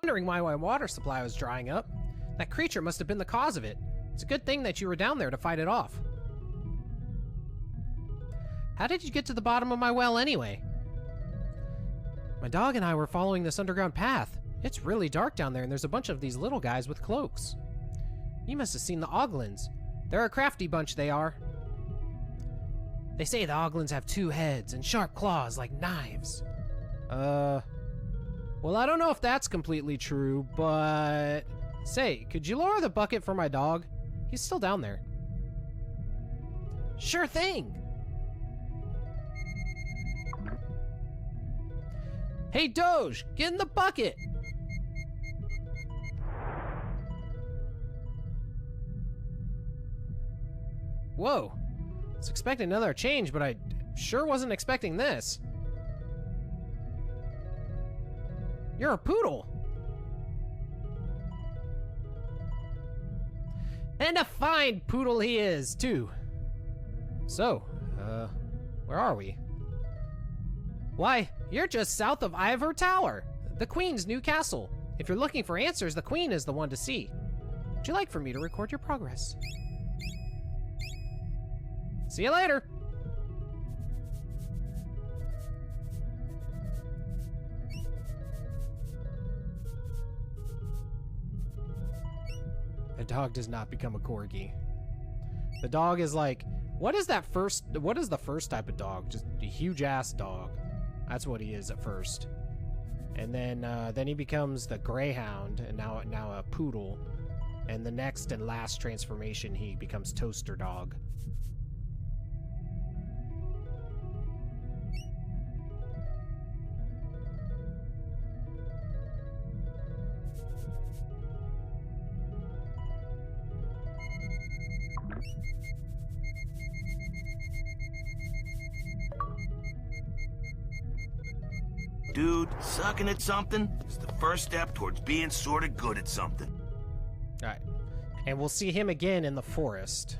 wondering why my water supply was drying up. That creature must have been the cause of it. It's a good thing that you were down there to fight it off. How did you get to the bottom of my well anyway? My dog and I were following this underground path. It's really dark down there and there's a bunch of these little guys with cloaks. You must have seen the Oglins. They're a crafty bunch, they are. They say the Oglins have 2 heads and sharp claws like knives. Well, I don't know if that's completely true, but... Say, could you lower the bucket for my dog? He's still down there. Sure thing! Hey, Doge, get in the bucket! Whoa. I was expecting another change, but I sure wasn't expecting this. You're a poodle! And a fine poodle he is, too. So, where are we? Why, you're just south of Ivor Tower, the Queen's new castle. If you're looking for answers, the Queen is the one to see. Would you like for me to record your progress? See you later! The dog does not become a corgi. The dog is like, what is the first type of dog? Just a huge ass dog. That's what he is at first. And then he becomes the greyhound, and now a poodle. And the next and last transformation, he becomes toaster dog. Dude, sucking at something is the first step towards being sorta good at something. Alright. And we'll see him again in the forest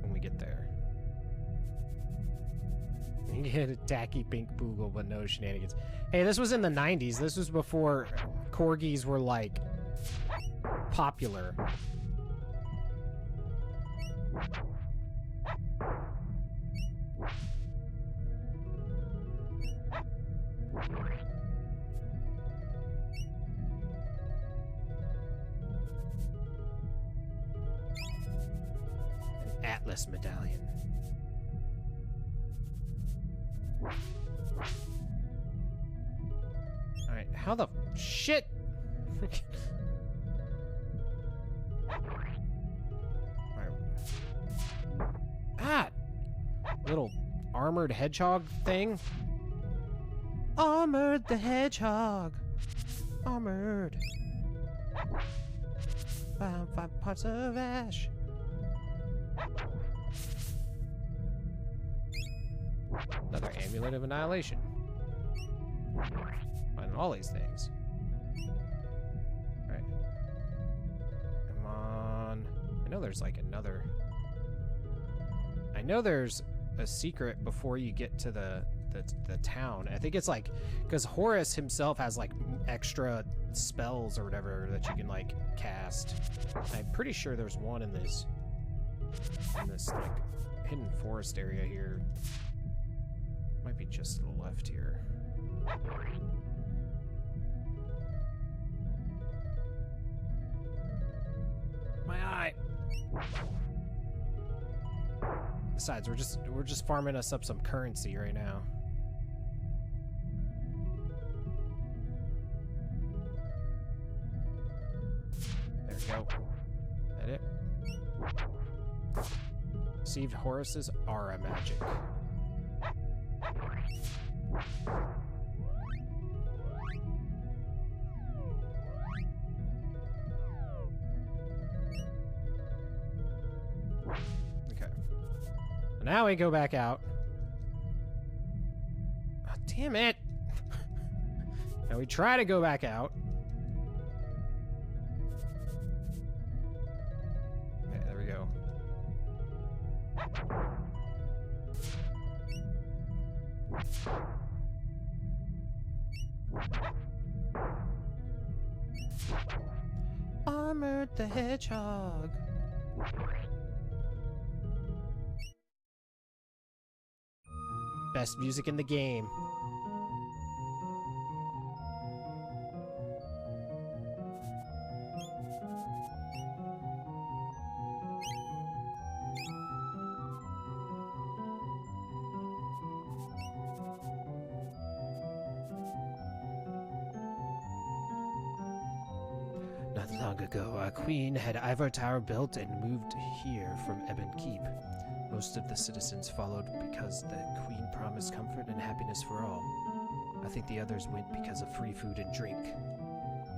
when we get there. You get a tacky pink poodle, but no shenanigans. Hey, this was in the 90s. This was before corgis were, like, popular. An Atlas medallion. Alright, how the shit? Ah! Little armored hedgehog thing. Armored the hedgehog. Armored. Found 5 parts of ash. Another amulet of annihilation. Finding all these things. Alright. Come on. I know there's like another... I know there's a secret before you get to the town. I think it's like... Because Horus himself has like extra spells or whatever that you can like cast. I'm pretty sure there's one in this like hidden forest area here. Might be just to the left here. My eye. Besides, we're just farming us up some currency right now. There we go. Is that it? Received Horus's aura magic. Okay. Now we go back out. Oh, damn it! Now we try to go back out. Okay, there we go. Armored the Hedgehog. Best music in the game. Not long ago, our queen had Ivor Tower built and moved here from Ebon Keep. Most of the citizens followed because the queen promised comfort and happiness for all. I think the others went because of free food and drink.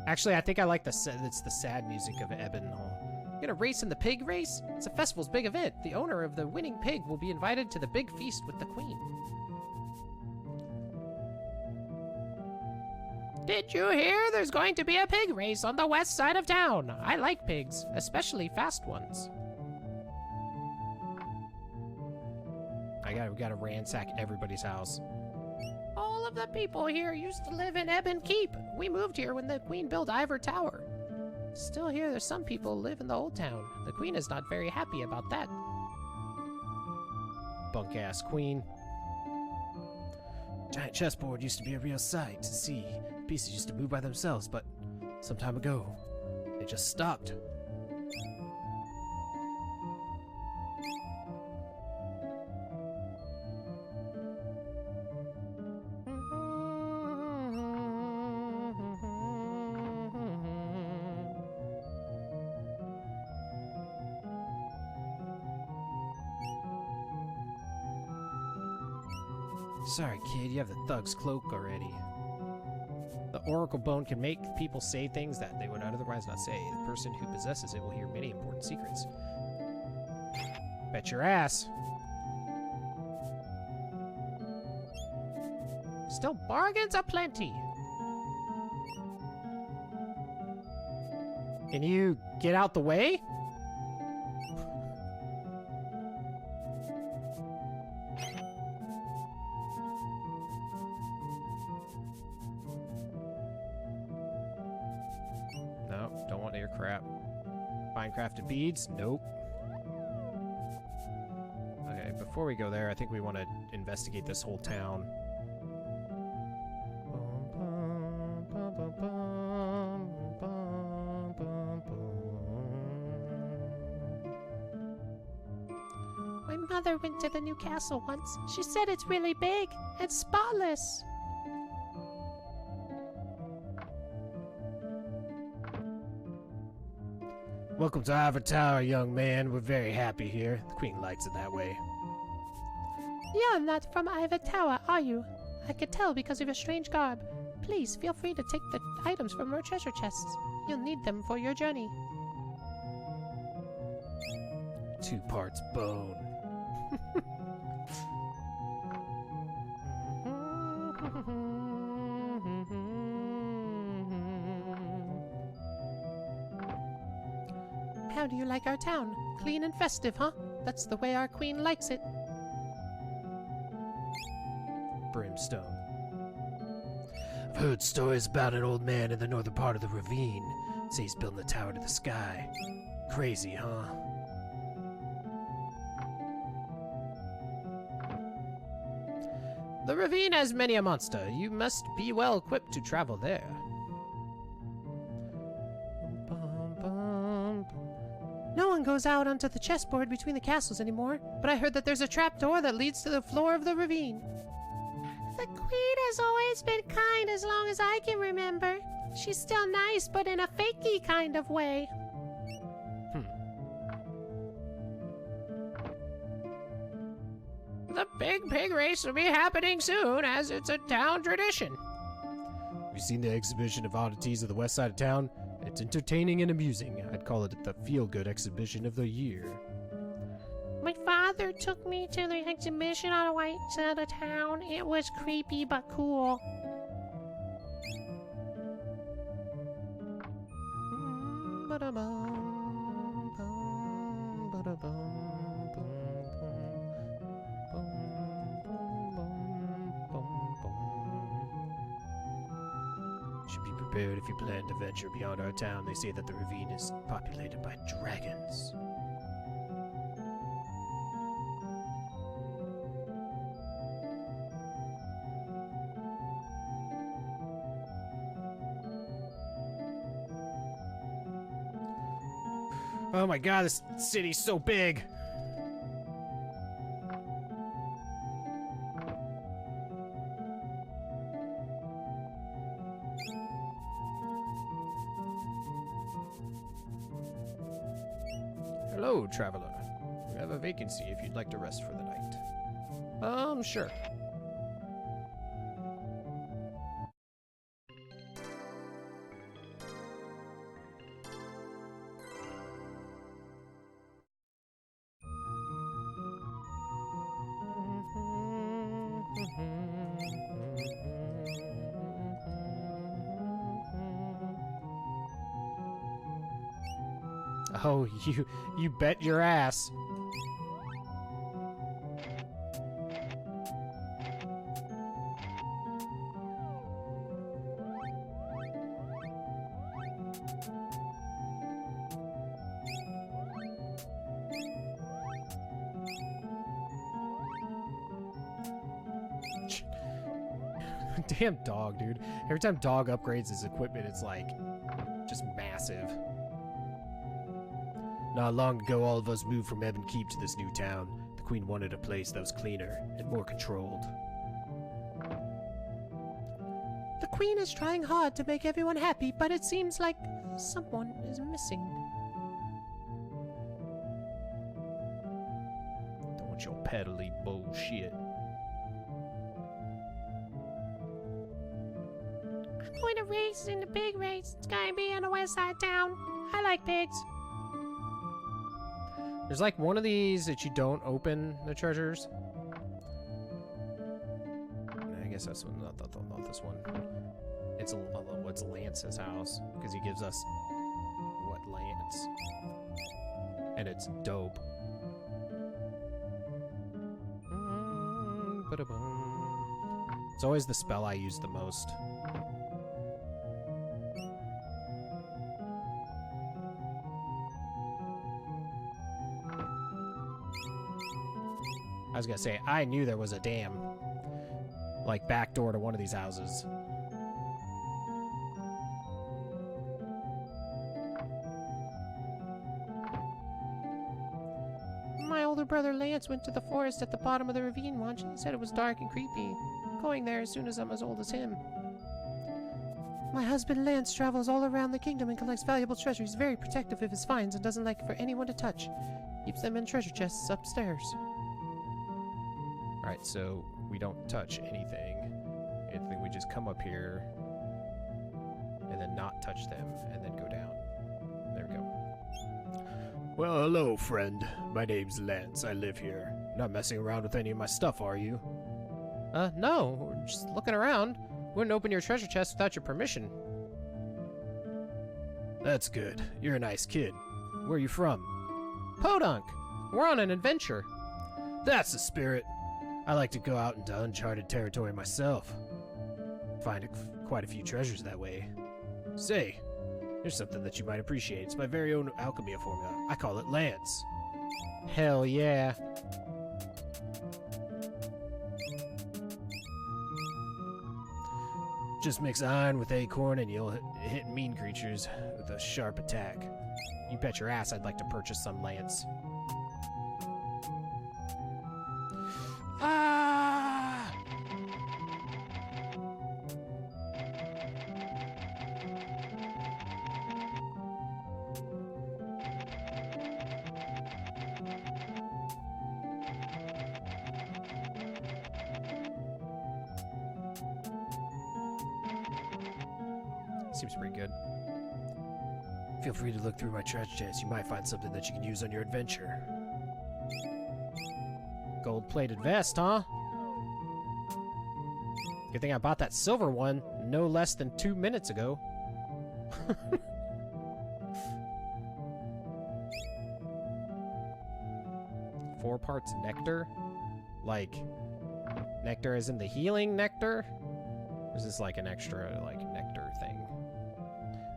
Actually, I think I like it's the sad music of Ebon Hall. You gonna race in the pig race? It's a festival's big event. The owner of the winning pig will be invited to the big feast with the queen. Did you hear there's going to be a pig race on the west side of town? I like pigs, especially fast ones. We gotta ransack everybody's house. All of the people here used to live in Ebon Keep. We moved here when the queen built Ivor Tower. Still here, there's some people who live in the old town. The queen is not very happy about that. Bunk-ass queen. Giant chessboard used to be a real sight to see. Pieces used to move by themselves, but some time ago, they just stopped. Sorry, kid, you have the thug's cloak already. The Oracle Bone can make people say things that they would otherwise not say. The person who possesses it will hear many important secrets. Bet your ass. Still bargains aplenty. Can you get out the way? No, don't want your crap. Fine crafted beads? Nope. Okay, before we go there, I think we want to investigate this whole town. My mother went to the new castle once. She said it's really big and spotless. Welcome to Ivor Tower, young man. We're very happy here. The queen likes it that way. You're not from Ivor Tower, are you? I could tell because of your strange garb. Please feel free to take the items from our treasure chests. You'll need them for your journey. 2 parts bone. How do you like our town? Clean and festive, huh? That's the way our queen likes it. Brimstone. I've heard stories about an old man in the northern part of the ravine. Say he's building the tower to the sky. Crazy, huh? The ravine has many a monster. You must be well equipped to travel there. No one goes out onto the chessboard between the castles anymore, but I heard that there's a trapdoor that leads to the floor of the ravine. The queen has always been kind as long as I can remember. She's still nice, but in a fakey kind of way. The big pig race will be happening soon, as it's a town tradition. Have you seen the exhibition of oddities of the west side of town? It's entertaining and amusing. I'd call it the feel-good exhibition of the year. My father took me to the exhibition on the white side of town. It was creepy but cool. Should be prepared if you plan to venture beyond our town. They say that the ravine is populated by dragons. Oh my god, this city's so big! Hello, traveler. We have a vacancy if you'd like to rest for the night. Sure. Oh, you bet your ass. Damn dog, dude. Every time dog upgrades his equipment, it's like just massive. Not long ago, all of us moved from Ebon Keep to this new town. The Queen wanted a place that was cleaner and more controlled. The Queen is trying hard to make everyone happy, but it seems like someone is missing. Don't want your peddly bullshit. I'm going to race in the big race. It's going to be in the west side town. I like pigs. There's like one of these that you don't open the treasures. I guess that's one, not this one. It's what's Lance's house because he gives us what Lance, and it's dope. It's always the spell I use the most. I was gonna say, I knew there was a damn, like, back door to one of these houses. My older brother Lance went to the forest at the bottom of the ravine once. He said it was dark and creepy. Going there as soon as I'm as old as him. My husband Lance travels all around the kingdom and collects valuable treasure. He's very protective of his finds and doesn't like for anyone to touch. Keeps them in treasure chests upstairs. Alright, so we don't touch anything. We just come up here and then not touch them and then go down. There we go. Well, hello, friend. My name's Lance. I live here. Not messing around with any of my stuff, are you? No. We're just looking around. Wouldn't open your treasure chest without your permission. That's good. You're a nice kid. Where are you from? Podunk! We're on an adventure. That's the spirit. I like to go out into uncharted territory myself. Find quite a few treasures that way. Say, here's something that you might appreciate. It's my very own alchemy formula. I call it Lance. Hell yeah. Just mix iron with acorn and you'll hit mean creatures with a sharp attack. You bet your ass I'd like to purchase some Lance. Ah! Seems pretty good. Feel free to look through my treasure chest. You might find something that you can use on your adventure. Gold-plated vest, huh? Good thing I bought that silver one no less than 2 minutes ago. 4 parts nectar? Like, nectar as in the healing nectar? Or is this like an extra, like, nectar thing?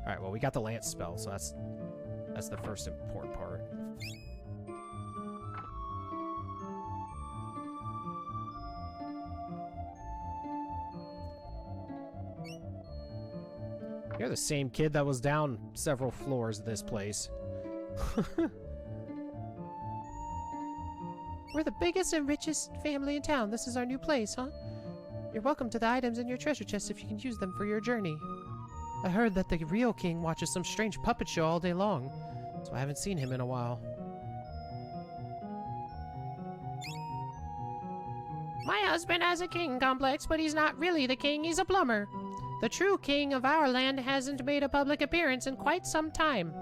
Alright, well, we got the lance spell, so that's the first important part. You're the same kid that was down several floors of this place. We're the biggest and richest family in town. This is our new place, huh? You're welcome to the items in your treasure chest if you can use them for your journey. I heard that the real king watches some strange puppet show all day long, so I haven't seen him in a while. My husband has a king complex, but he's not really the king, he's a plumber. The true king of our land hasn't made a public appearance in quite some time.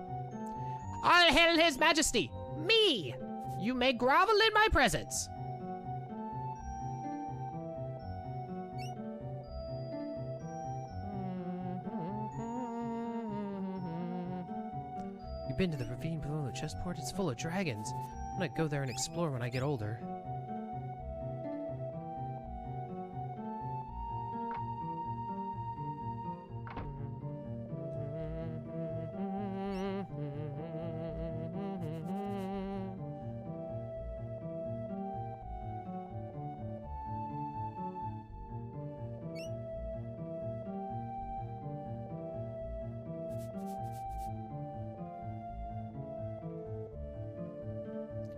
All hail his majesty! Me! You may grovel in my presence! You've been to the ravine below the chessboard? It's full of dragons. I'm gonna go there and explore when I get older.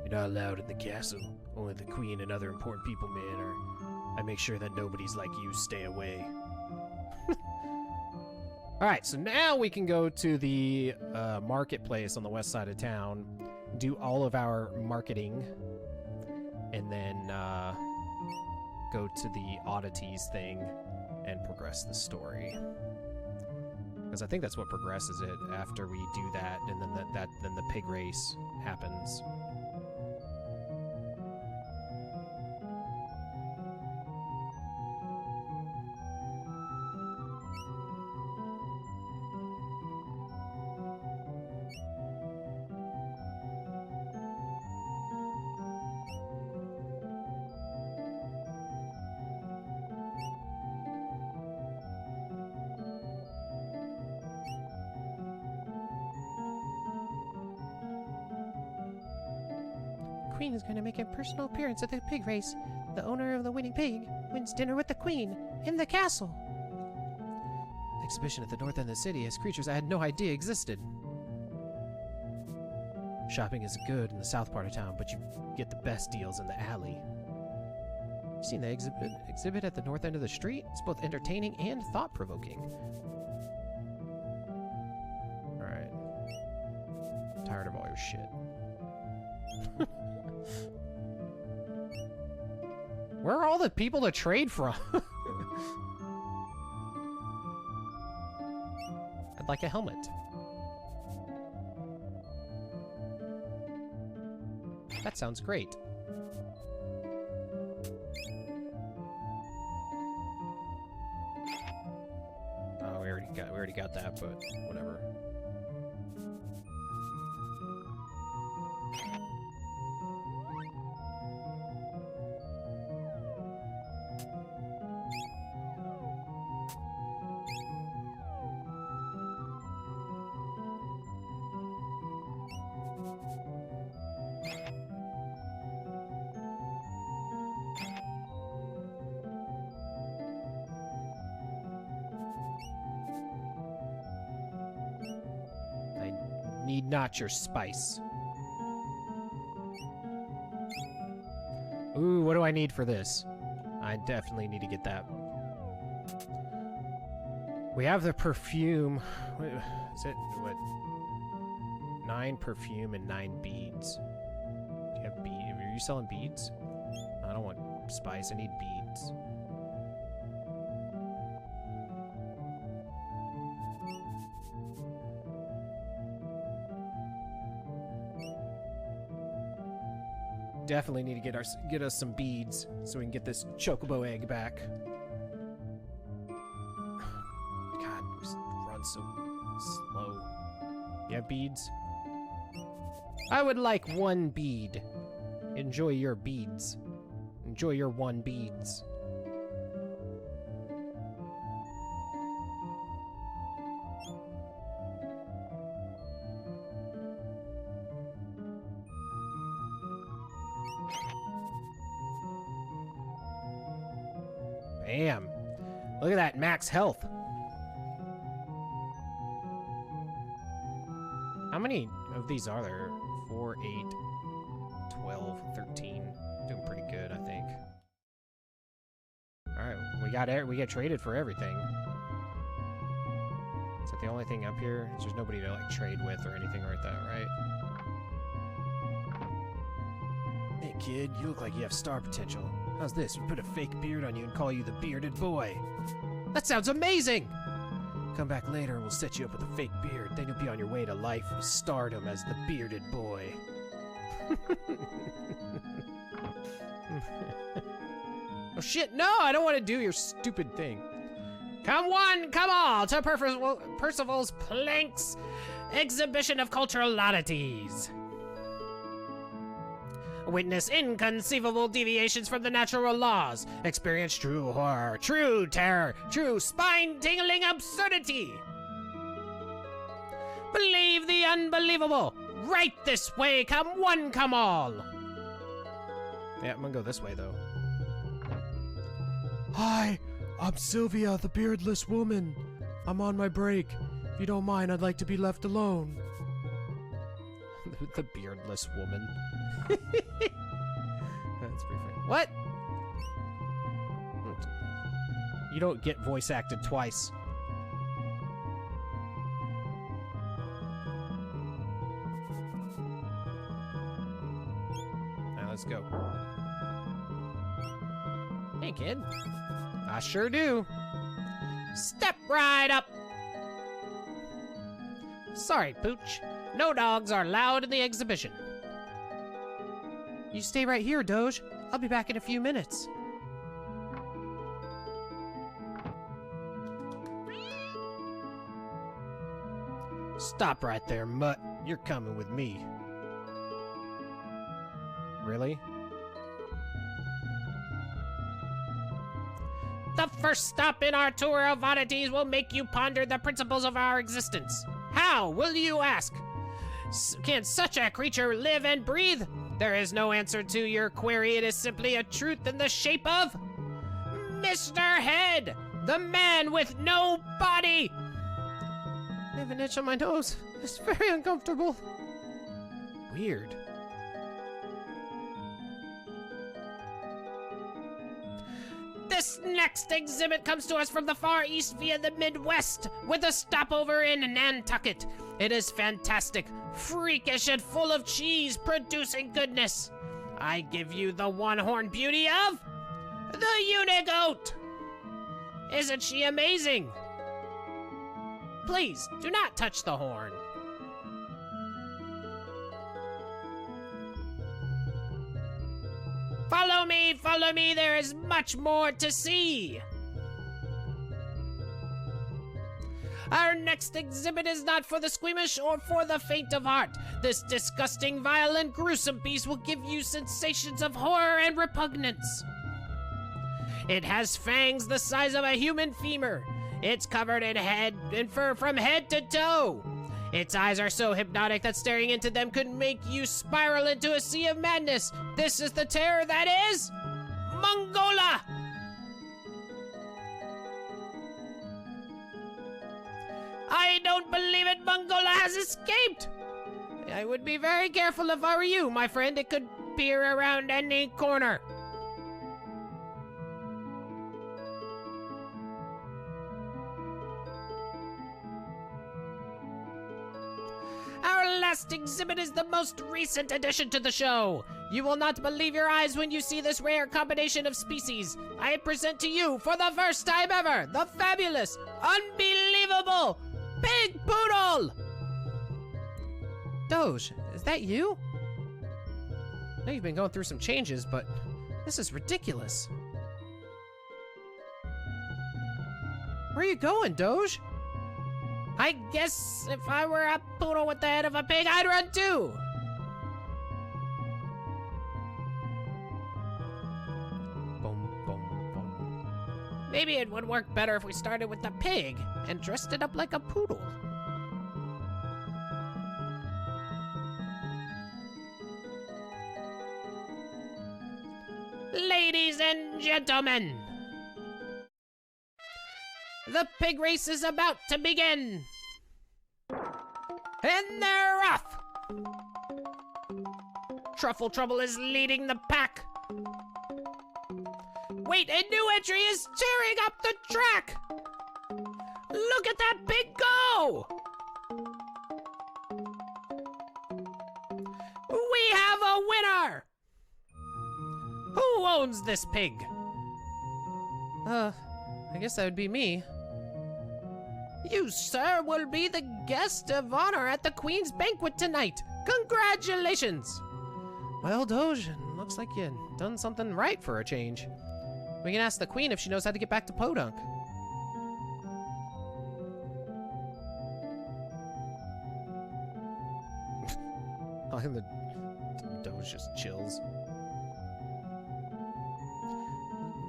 You're not allowed in the castle. Only the queen and other important people may enter. I make sure that nobody's like you stay away. Alright, so now we can go to the marketplace on the west side of town, do all of our marketing, and then go to the oddities thing and progress the story. Because I think that's what progresses it after we do that, and then then the pig race happens. Queen is going to make a personal appearance at the pig race. The owner of the winning pig wins dinner with the queen in the castle. Exhibition at the north end of the city has creatures I had no idea existed. Shopping is good in the south part of town, but you get the best deals in the alley. You seen the exhibit at the north end of the street? It's both entertaining and thought-provoking. Alright. Tired of all your shit. Where are all the people to trade from? I'd like a helmet. That sounds great. Oh, we already got that, but whatever. Need not your spice. Ooh, what do I need for this? I definitely need to get that. We have the perfume. Is it, what? 9 perfume and 9 beads. Do you have beads? Are you selling beads? I don't want spice, I need beads. Definitely need to get us some beads so we can get this chocobo egg back. God, just run so slow. You have beads? I would like 1 bead. Enjoy your beads. Enjoy your 1 beads. Bam. Look at that max health. How many of these are there? 4, 8, 12, 13. Doing pretty good, I think. Alright, we get traded for everything. Is that the only thing up here? There's nobody to like trade with or anything like that, right? Hey kid, you look like you have star potential. How's this? We put a fake beard on you and call you the bearded boy. That sounds amazing! Come back later and we'll set you up with a fake beard. Then you'll be on your way to life of stardom as the bearded boy. Oh shit, no! I don't want to do your stupid thing. Come one, come all to Percival's Planks exhibition of cultural oddities. Witness inconceivable deviations from the natural laws. Experience true horror, true terror, true spine-tingling absurdity. Believe the unbelievable. Right this way, come one, come all. Yeah, I'm gonna go this way, though. Hi, I'm Sylvia, the beardless woman. I'm on my break. If you don't mind, I'd like to be left alone. The beardless woman. That's pretty funny. What? You don't get voice acted twice. Now let's go. Hey, kid. I sure do. Step right up. Sorry, Pooch. No dogs are allowed in the exhibition. You stay right here, Doge. I'll be back in a few minutes. Stop right there, Mutt. You're coming with me. Really? The first stop in our tour of oddities will make you ponder the principles of our existence. How, will you ask? Can such a creature live and breathe? There is no answer to your query. It is simply a truth in the shape of Mr. Head, the man with no body. I have an itch on my nose. It's very uncomfortable. Weird. This next exhibit comes to us from the Far East via the Midwest, with a stopover in Nantucket. It is fantastic, freakish, and full of cheese-producing goodness. I give you the one-horned beauty of the Unigoat. Isn't she amazing? Please, do not touch the horn. Follow me, there is much more to see. Our next exhibit is not for the squeamish or for the faint of heart. This disgusting, vile, and gruesome beast will give you sensations of horror and repugnance. It has fangs the size of a human femur. It's covered in fur from head to toe. Its eyes are so hypnotic that staring into them could make you spiral into a sea of madness. This is the terror that is Mongola! I don't believe it, Mongola has escaped! I would be very careful if I were you, my friend. It could peer around any corner. Our last exhibit is the most recent addition to the show. You will not believe your eyes when you see this rare combination of species. I present to you, for the first time ever, the fabulous, unbelievable Pig Poodle! Doge, is that you? I know you've been going through some changes, but this is ridiculous. Where are you going, Doge? I guess if I were a poodle with the head of a pig, I'd run too! Boom, boom, boom. Maybe it would work better if we started with the pig and dressed it up like a poodle. Ladies and gentlemen, The pig race is about to begin! And they're off! Truffle Trouble is leading the pack! Wait, a new entry is tearing up the track! Look at that pig go! We have a winner! Who owns this pig? I guess that would be me. You, sir, will be the guest of honor at the Queen's banquet tonight. Congratulations! Well, Doge, looks like you done something right for a change. We can ask the Queen if she knows how to get back to Podunk. The Doge just chills.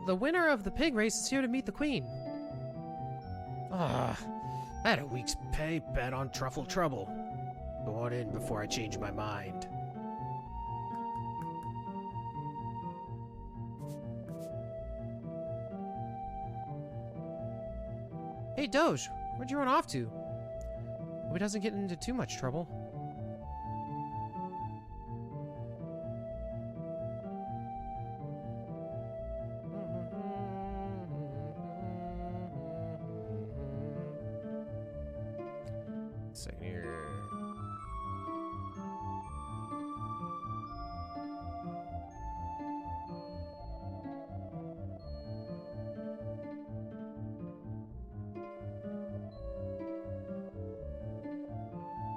The winner of the pig race is here to meet the Queen. Ah, I had a week's pay bet on Truffle Trouble. Go on in before I change my mind. Hey, Doge, where'd you run off to? Hope he doesn't get into too much trouble. Second here.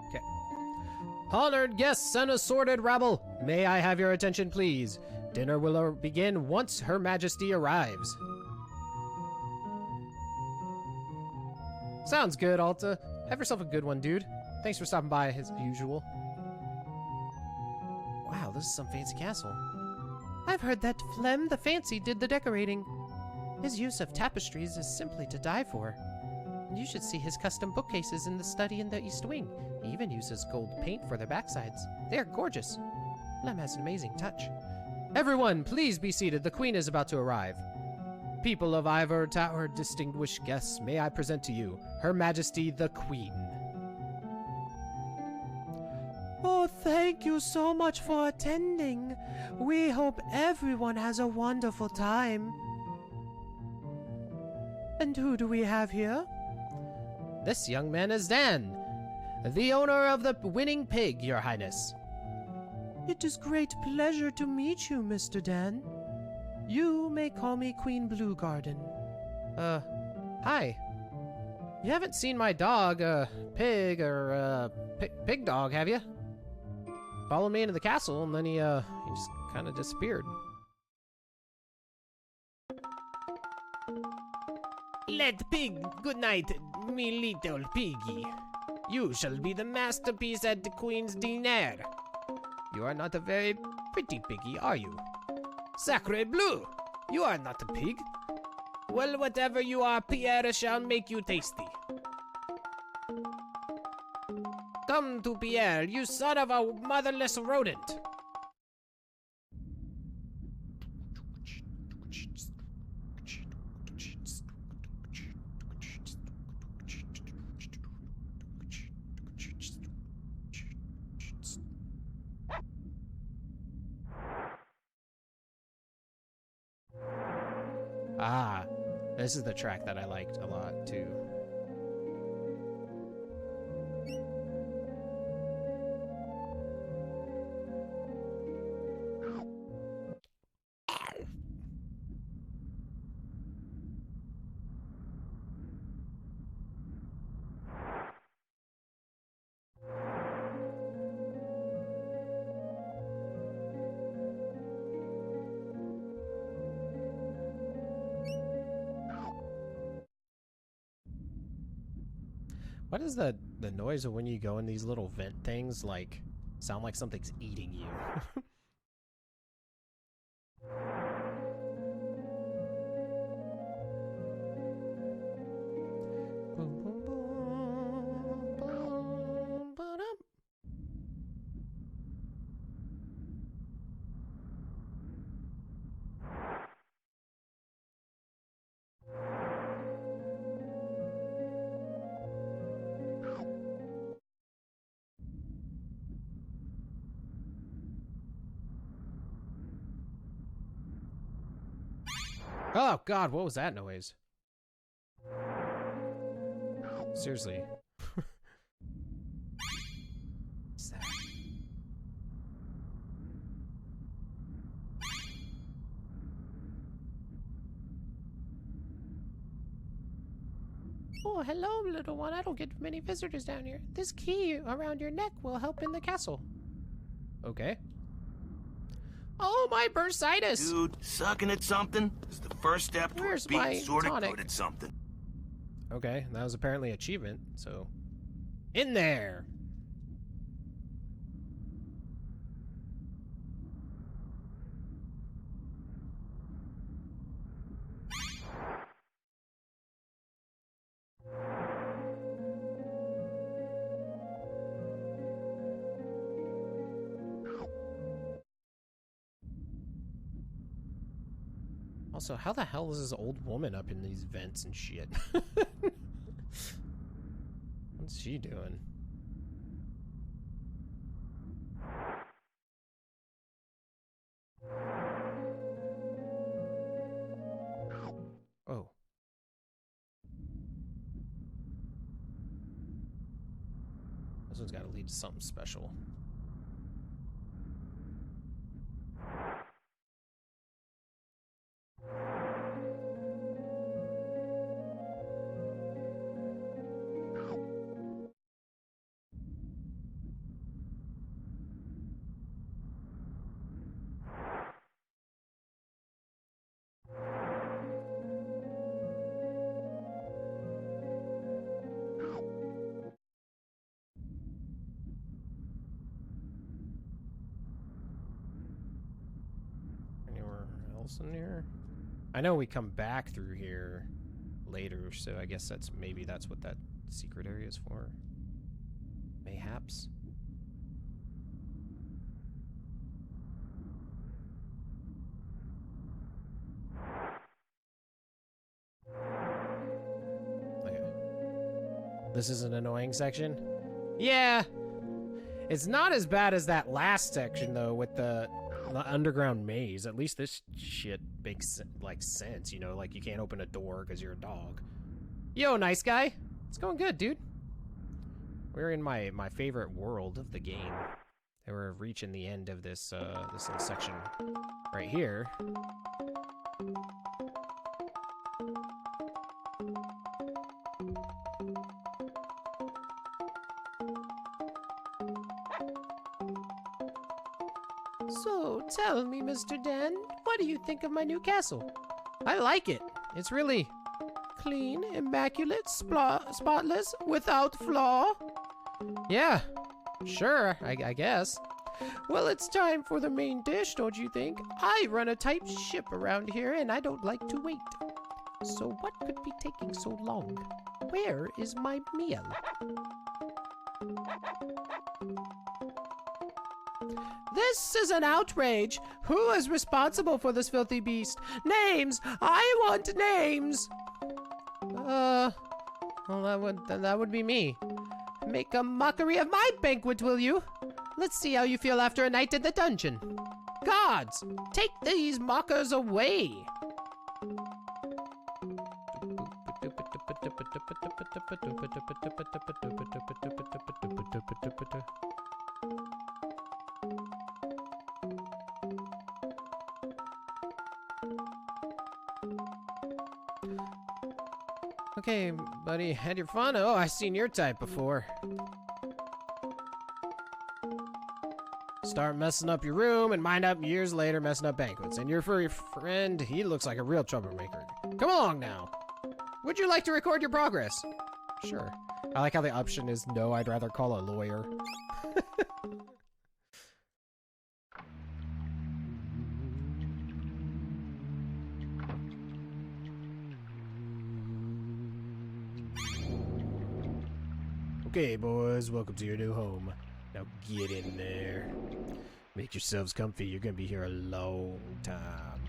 Okay. Honored guests and assorted rabble, may I have your attention, please? Dinner will begin once Her Majesty arrives. Sounds good, Alta. Have yourself a good one, dude. Thanks for stopping by as usual. Wow, this is some fancy castle. I've heard that Flem the Fancy did the decorating. His use of tapestries is simply to die for. You should see his custom bookcases in the study in the East Wing. He even uses gold paint for their backsides. They are gorgeous. Flem has an amazing touch. Everyone, please be seated. The Queen is about to arrive. People of Ivor Tower, distinguished guests, may I present to you Her Majesty the Queen. Oh, thank you so much for attending. We hope everyone has a wonderful time. And who do we have here? This young man is Dan, the owner of the winning pig, Your Highness. It is great pleasure to meet you, Mr. Dan. You may call me Queen Blue Garden. Hi. You haven't seen my dog, Pig, or, Pig Dog, have you? Followed me into the castle, and then he just kind of disappeared. Let Pig, good night, me little piggy. You shall be the masterpiece at the Queen's dinner. You are not a very pretty piggy, are you? Sacre bleu! You are not a pig. Well, whatever you are, Pierre shall make you tasty. Come to Pierre, you son of a motherless rodent. Ah, this is the track that I liked a lot, too. What is the noise of when you go in these little vent things, like, sound like something's eating you? Oh God, what was that noise? Seriously. What's that? Oh, hello, little one. I don't get many visitors down here. This key around your neck will help in the castle. Okay. Oh, my bursitis! Dude, sucking at something is the first step Where's towards my being sort of tonic? good at something. Okay, that was apparently achievement, so... In there! Also, how the hell is this old woman up in these vents and shit? What's she doing? Oh. This one's got to lead to something special. Anywhere else in here? I know we come back through here later, so I guess maybe that's what that secret area is for. Mayhaps. Okay. This is an annoying section? Yeah! It's not as bad as that last section, though, with the underground maze. At least this shit makes, like, sense, you know? Like, you can't open a door because you're a dog. Yo, nice guy! It's going good, dude. We're in my favorite world of the game. And we're reaching the end of this, this little section right here. So, tell me, Mr. Dan, what do you think of my new castle? I like it. It's really... Clean, immaculate, spotless, without flaw? Yeah, sure, I guess. Well, it's time for the main dish, don't you think? I run a tight ship around here, and I don't like to wait. So what could be taking so long? Where is my meal? This is an outrage! Who is responsible for this filthy beast? Names! I want names! Well, that would be me. Make a mockery of my banquet, will you? Let's see how you feel after a night in the dungeon. Guards, take these mockers away! Okay, buddy, had your fun? Oh, I've seen your type before. Start messing up your room and mind up years later messing up banquets. And your furry friend, he looks like a real troublemaker. Come along now. Would you like to record your progress? Sure. I like how the option is no, I'd rather call a lawyer. Okay, boys, welcome to your new home. Now get in there. Make yourselves comfy. You're gonna be here a long time.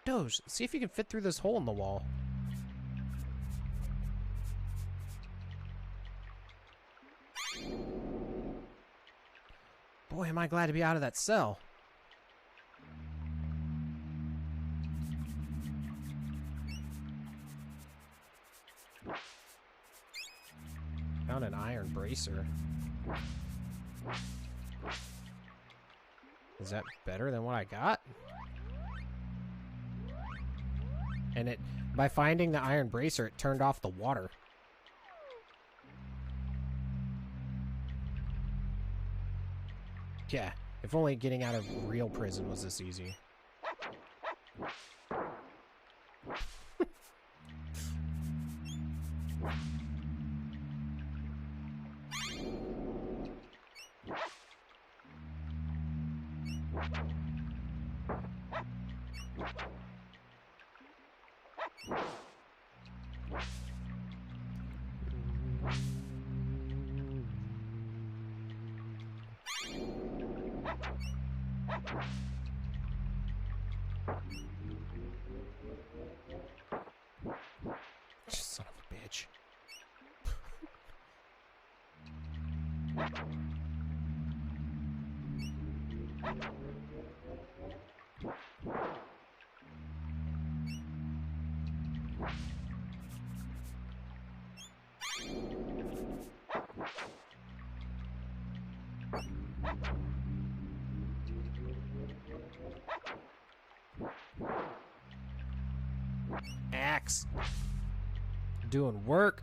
Doge, see if you can fit through this hole in the wall. Boy, am I glad to be out of that cell. Found an iron bracer. Is that better than what I got? And it, by finding the iron bracer, it turned off the water. Yeah, if only getting out of real prison was this easy. Son of a bitch. Axe. Doing work.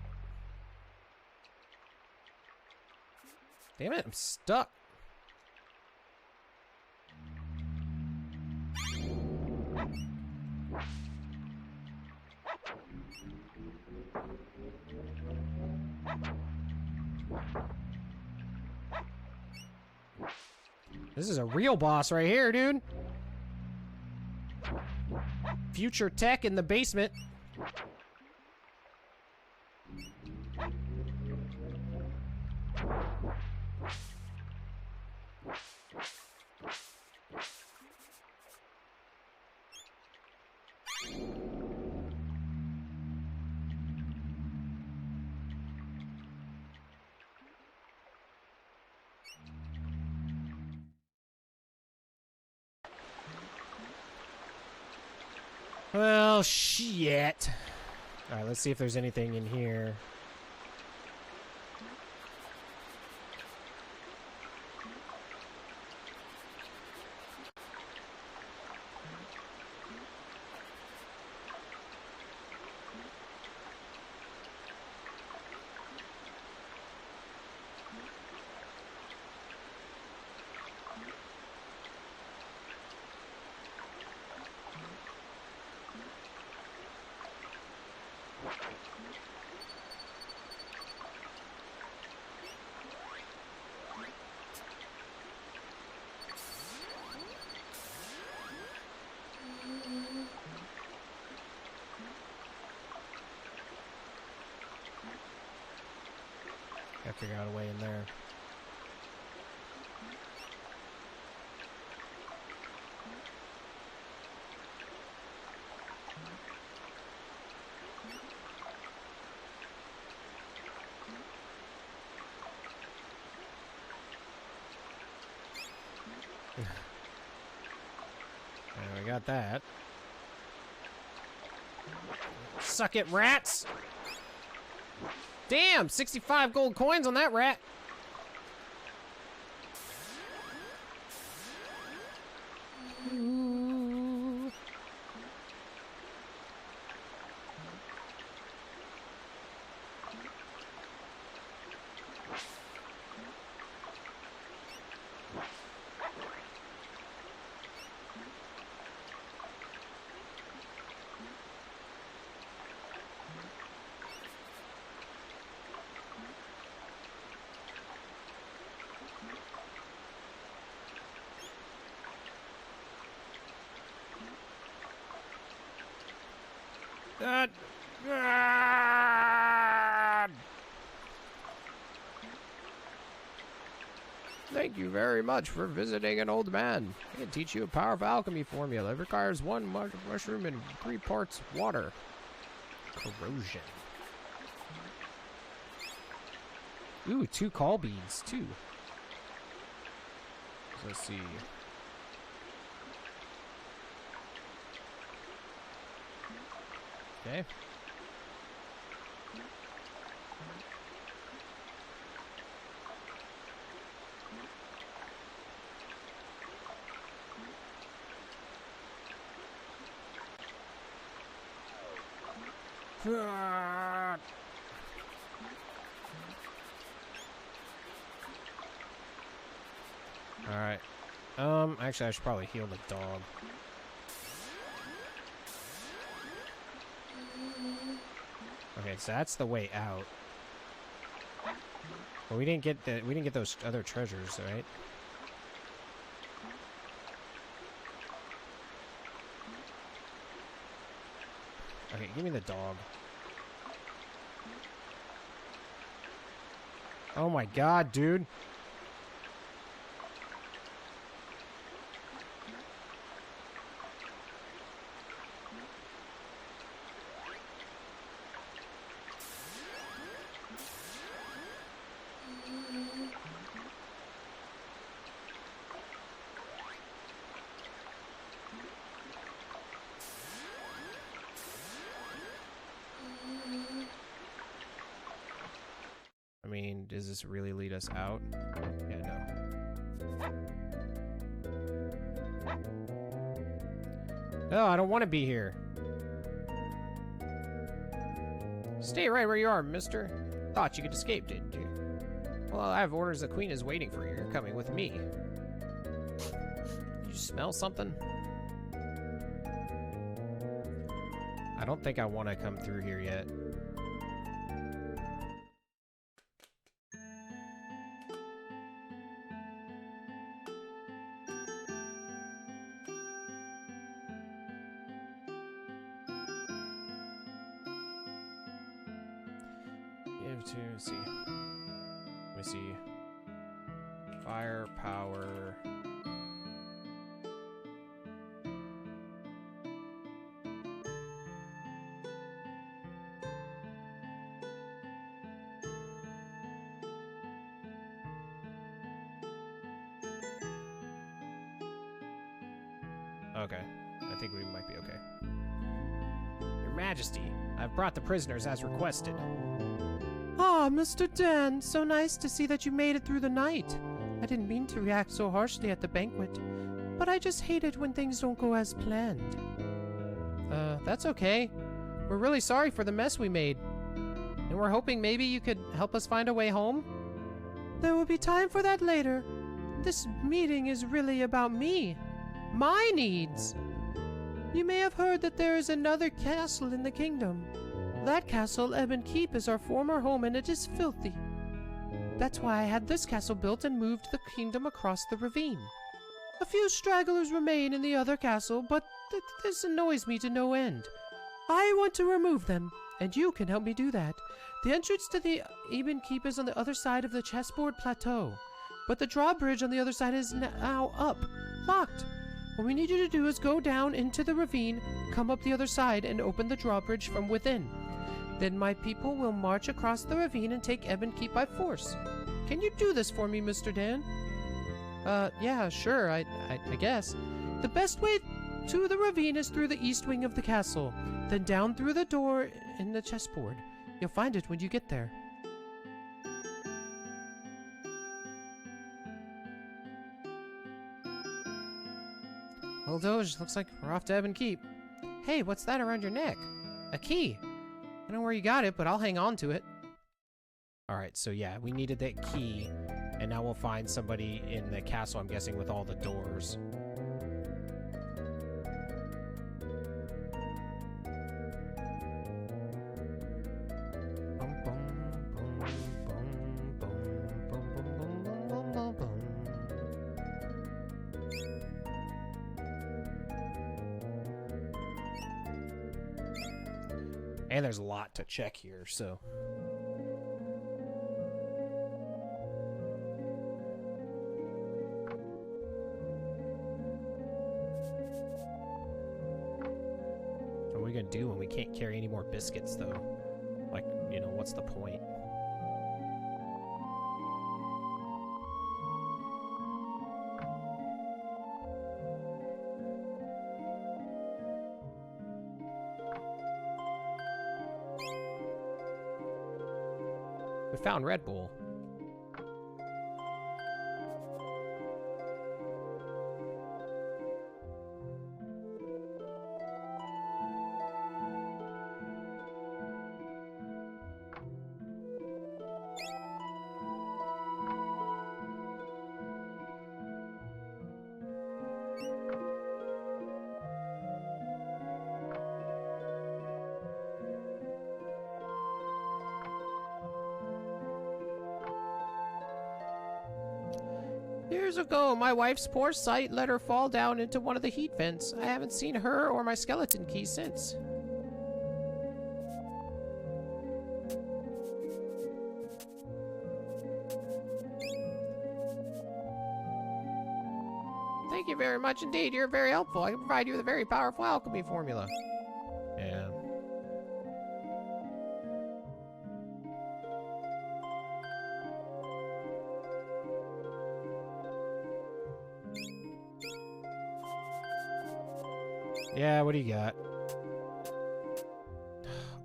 Damn it, I'm stuck. This is a real boss right here, dude. Future tech in the basement. Well, shit. Alright, let's see if there's anything in here. Gotta figure out a way in there. We got that. Suck it, rats! Damn, 65 gold coins on that rat. Ooh. Thank you very much for visiting an old man. I can teach you a powerful alchemy formula. It requires 1 mushroom and 3 parts water. Corrosion. Ooh, 2 call beads, too. Let's see. Okay. Alright. Actually, I should probably heal the dog. Okay, so that's the way out. But we didn't get those other treasures, right? Okay, give me the dog. Oh my god, dude. I mean, does this really lead us out? Yeah, no. No, I don't want to be here. Stay right where you are, mister. Thought you could escape, didn't you? Well, I have orders. The queen is waiting for you. You're coming with me. You smell something? I don't think I want to come through here yet. Let's see. Let me see. Firepower. Okay. I think we might be okay. Your Majesty, I've brought the prisoners as requested. Ah, Mr. Dan, so nice to see that you made it through the night. I didn't mean to react so harshly at the banquet, but I just hate it when things don't go as planned. That's okay. We're really sorry for the mess we made. And we're hoping maybe you could help us find a way home? There will be time for that later. This meeting is really about me. My needs. You may have heard that there is another castle in the kingdom. That castle, Ebon Keep, is our former home, and it is filthy. That's why I had this castle built and moved the kingdom across the ravine. A few stragglers remain in the other castle, but this annoys me to no end. I want to remove them, and you can help me do that. The entrance to the Ebon Keep is on the other side of the chessboard plateau, but the drawbridge on the other side is now up, locked. What we need you to do is go down into the ravine, come up the other side, and open the drawbridge from within. Then my people will march across the ravine and take Ebon Keep by force. Can you do this for me, Mr. Dan? Yeah, sure, I guess. The best way to the ravine is through the east wing of the castle, then down through the door in the chessboard. You'll find it when you get there. Well, Doge, looks like we're off to Ebon Keep. Hey, what's that around your neck? A key. I don't know where you got it, but I'll hang on to it. Alright, so yeah, we needed that key, and now we'll find somebody in the castle, I'm guessing, with all the doors. And there's a lot to check here, so... What are we gonna do when we can't carry any more biscuits, though? Like, you know, what's the point? We found Red Bull. Years ago, my wife's poor sight let her fall down into one of the heat vents. I haven't seen her or my skeleton key since. Thank you very much indeed. You're very helpful. I can provide you with a very powerful alchemy formula. Yeah. Yeah, what do you got?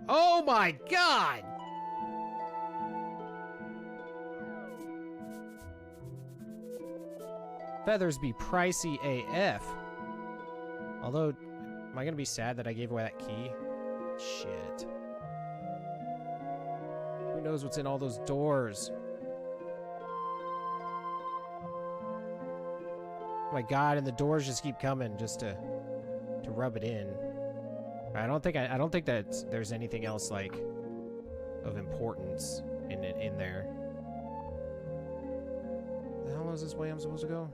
Oh my god! Feathers be pricey AF. Although, am I gonna be sad that I gave away that key? Shit. Who knows what's in all those doors? Oh my god, and the doors just keep coming just to rub it in. I don't think that there's anything else like of importance in there. The hell is this way I'm supposed to go?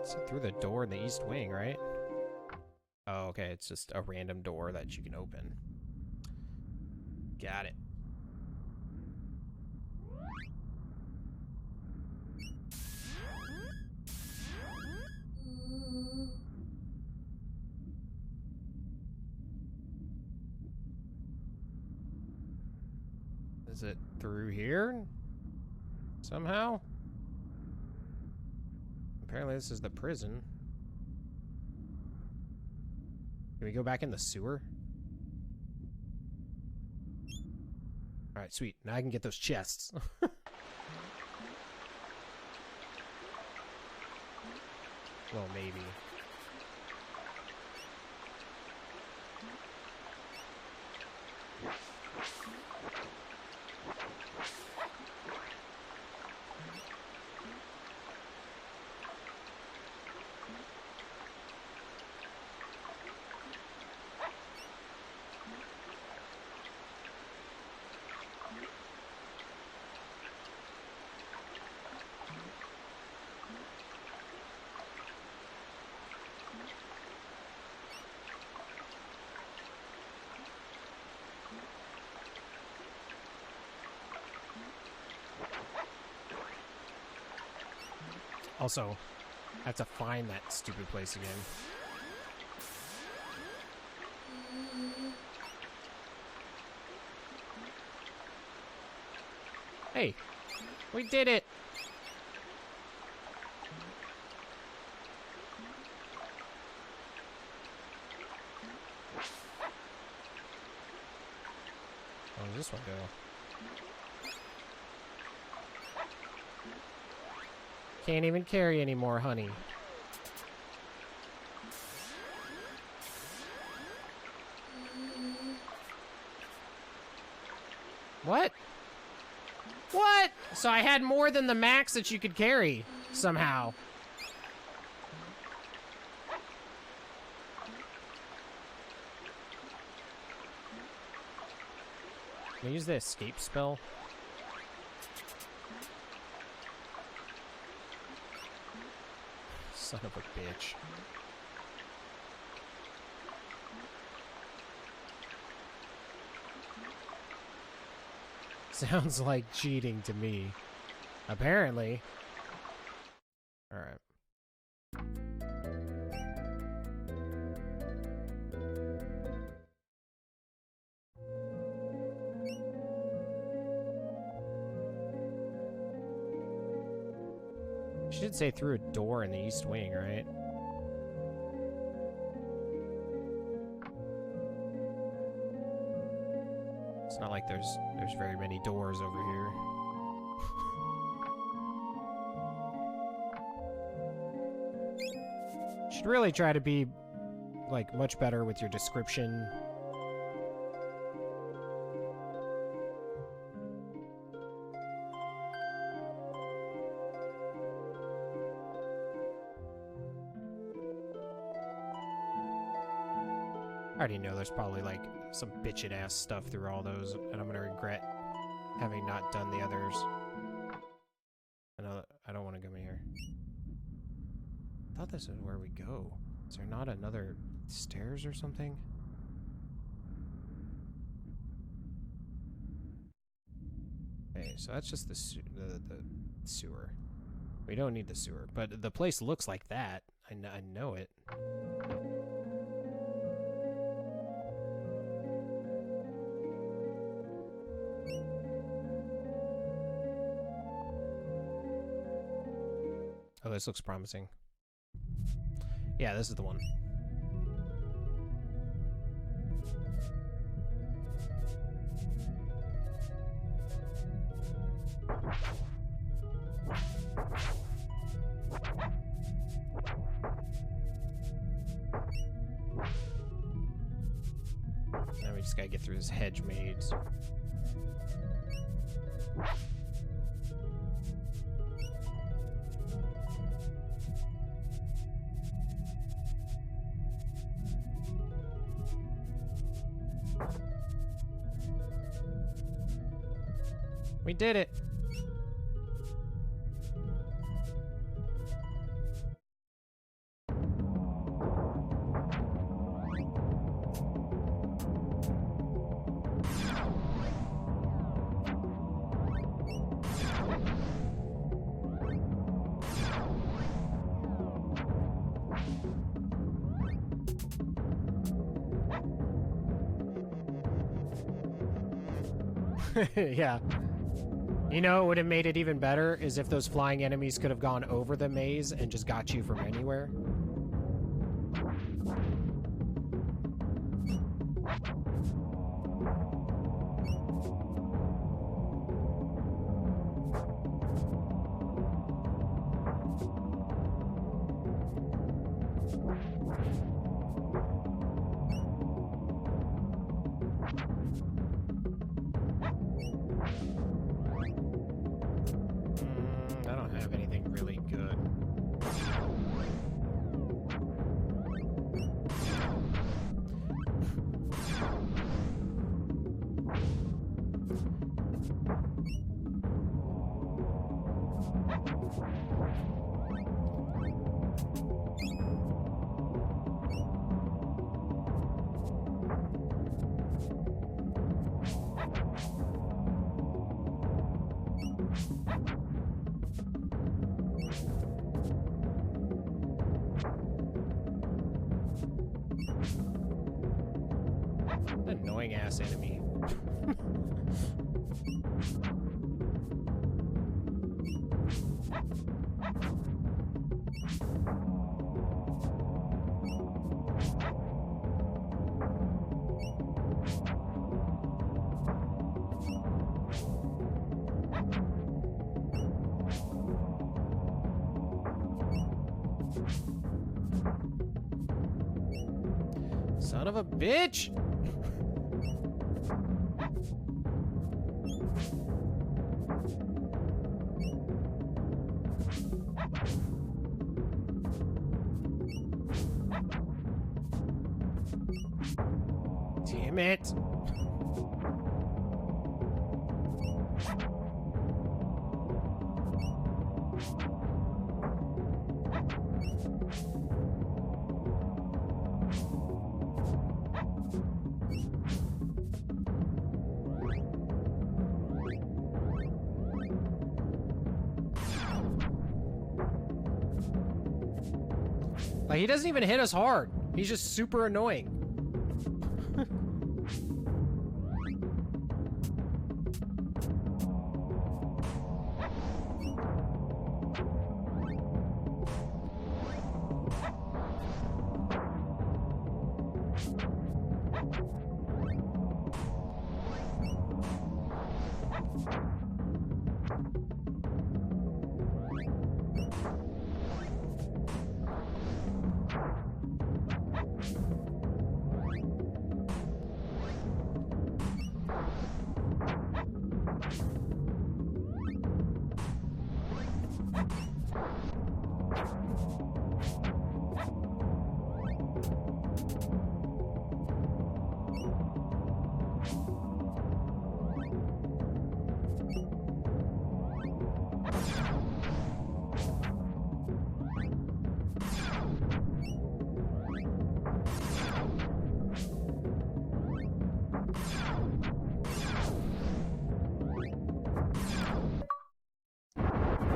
It's through the door in the east wing, right? Oh, okay. It's just a random door that you can open. Got it. Is it through here? Somehow? Apparently this is the prison. Can we go back in the sewer? Alright, sweet. Now I can get those chests. Well, maybe. Also, I have to find that stupid place again. Hey, we did it! Where does this one go? Can't even carry anymore, honey. What? What? So I had more than the max that you could carry, somehow. Can I use the escape spell? Son of a bitch. Sounds like cheating to me. Apparently. Alright. Should say through a door in the east wing, right? It's not like there's very many doors over here. Should really try to be like much better with your description already know there's probably like some bitchin' ass stuff through all those, and I'm gonna regret having not done the others. I don't want to come in here. I thought this is where we go. Is there not another stairs or something? Okay, so that's just the sewer. We don't need the sewer, but the place looks like that. I know it. Oh, this looks promising. Yeah, this is the one. Now we just gotta get through this hedge maze. We did it! Yeah. You know what would have made it even better is if those flying enemies could have gone over the maze and just got you from anywhere. I don't have anything really good. Annoying ass enemy. Son of a bitch! Damn it! Like, he doesn't even hit us hard. He's just super annoying.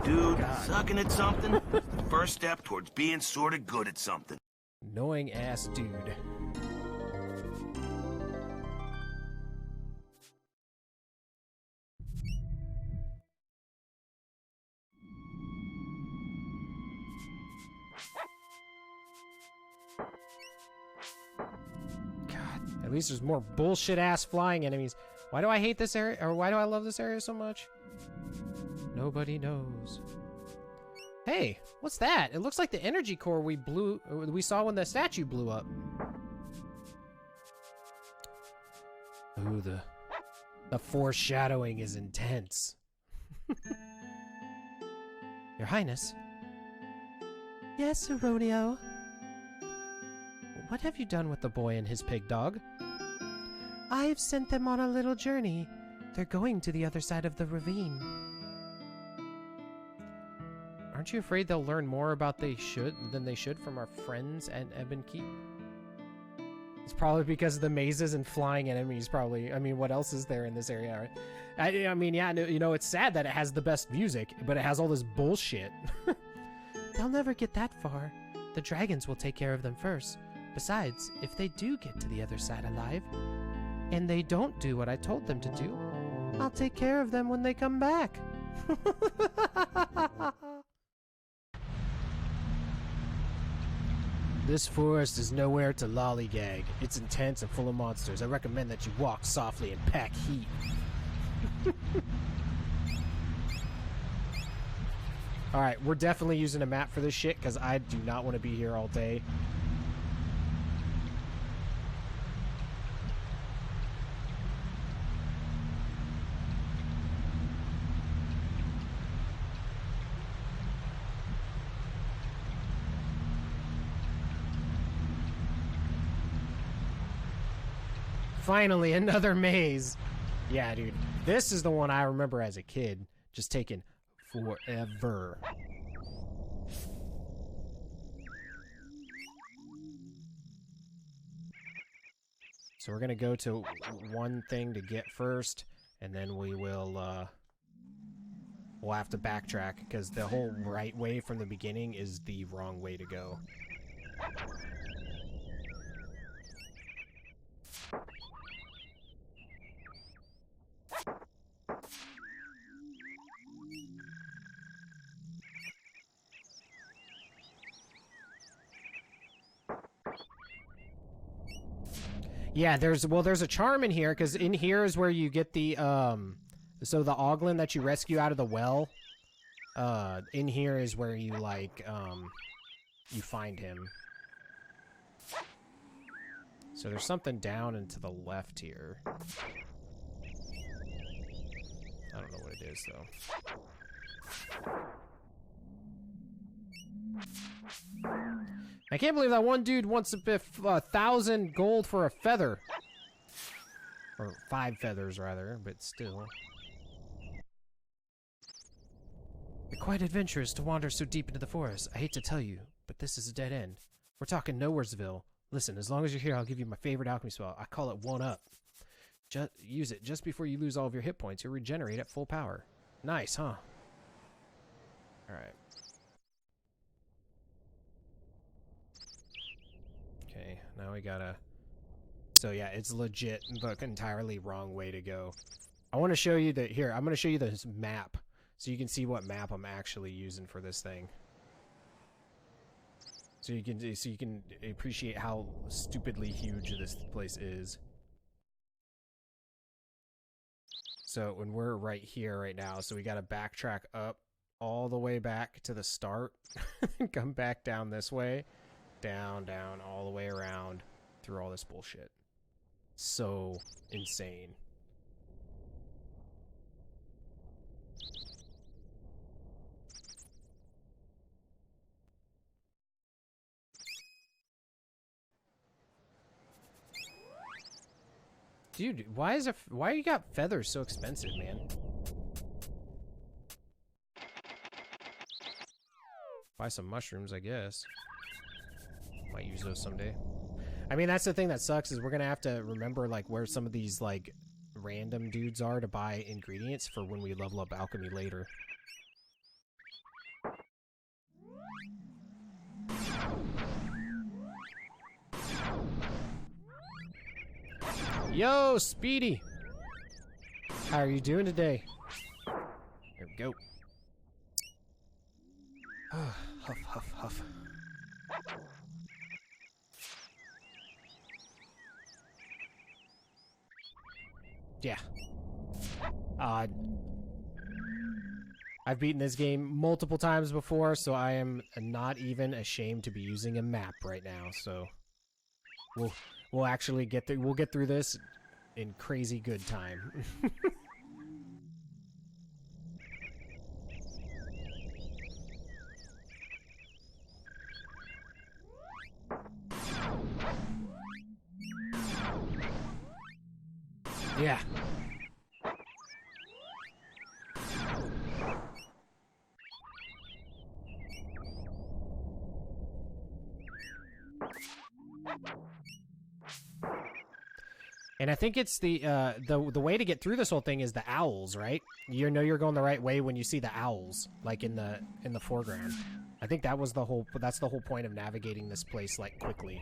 Dude, sucking at something is the first step towards being sort of good at something. Annoying ass dude. God, at least there's more bullshit ass flying enemies. Why do I hate this area, or why do I love this area so much? Nobody knows. Hey, what's that? It looks like the energy core we saw when the statue blew up. Ooh, the foreshadowing is intense. Your Highness. Yes, Romeo. What have you done with the boy and his pig dog? I've sent them on a little journey. They're going to the other side of the ravine. Aren't you afraid they'll learn more about than they should from our friends at Ebon Keep? It's probably because of the mazes and flying enemies, probably. I mean, what else is there in this area? Right? I mean, yeah, you know, it's sad that it has the best music, but it has all this bullshit. They'll never get that far. The dragons will take care of them first. Besides, if they do get to the other side alive, and they don't do what I told them to do, I'll take care of them when they come back. This forest is nowhere to lollygag. It's intense and full of monsters. I recommend that you walk softly and pack heat. Alright, we're definitely using a map for this shit, because I do not want to be here all day. Finally, another maze. Yeah, dude. This is the one I remember as a kid. Just taking forever. So we're gonna go to one thing to get first, and then we will, we'll have to backtrack, because the whole right way from the beginning is the wrong way to go. Yeah, there's a charm in here, because in here is where you get the, so the Oglin that you rescue out of the well, in here is where you, like, you find him. So there's something down and to the left here. I don't know what it is, though. I can't believe that one dude wants 1,000 gold for a feather. Or 5 feathers, rather, but still. You're quite adventurous to wander so deep into the forest. I hate to tell you, but this is a dead end. We're talking Nowheresville. Listen, as long as you're here, I'll give you my favorite alchemy spell. I call it 1-Up. Use it just before you lose all of your hit points. You'll regenerate at full power. Nice, huh? Alright. Okay, now we gotta... So yeah, it's legit the entirely wrong way to go. I want to show you the... Here, I'm going to show you this map, so you can see what map I'm actually using for this thing. So you can appreciate how stupidly huge this place is. So when we're right here right now, so we got to backtrack up all the way back to the start, come back down this way, down, all the way around through all this bullshit. So insane. Dude, why you got feathers so expensive, man? Buy some mushrooms, I guess. Might use those someday. I mean, that's the thing that sucks, is we're gonna have to remember, like, where some of these, like, random dudes are to buy ingredients for when we level up alchemy later. Yo, Speedy! How are you doing today? Here we go. Huff, huff, huff. Yeah. I've beaten this game multiple times before, so I am not even ashamed to be using a map right now. So we'll actually get through. We'll get through this in crazy good time. Yeah. And I think it's the way to get through this whole thing is the owls, right? You know you're going the right way when you see the owls, like in the foreground. I think that's the whole point of navigating this place like quickly.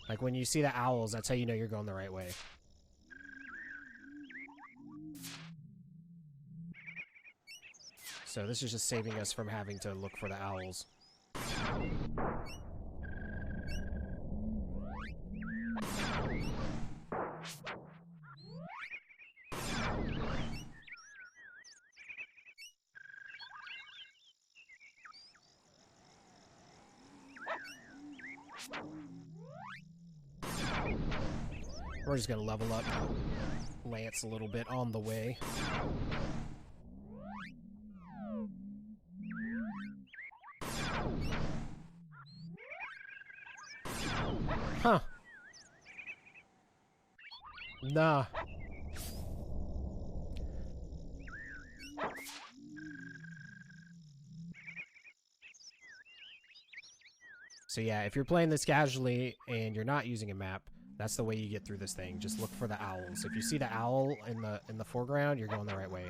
Like when you see the owls, that's how you know you're going the right way. So this is just saving us from having to look for the owls. We're just gonna level up Lance a little bit on the way. Huh. Nah. So yeah, if you're playing this casually and you're not using a map, that's the way you get through this thing. Just look for the owls. If you see the owl in the foreground, you're going the right way.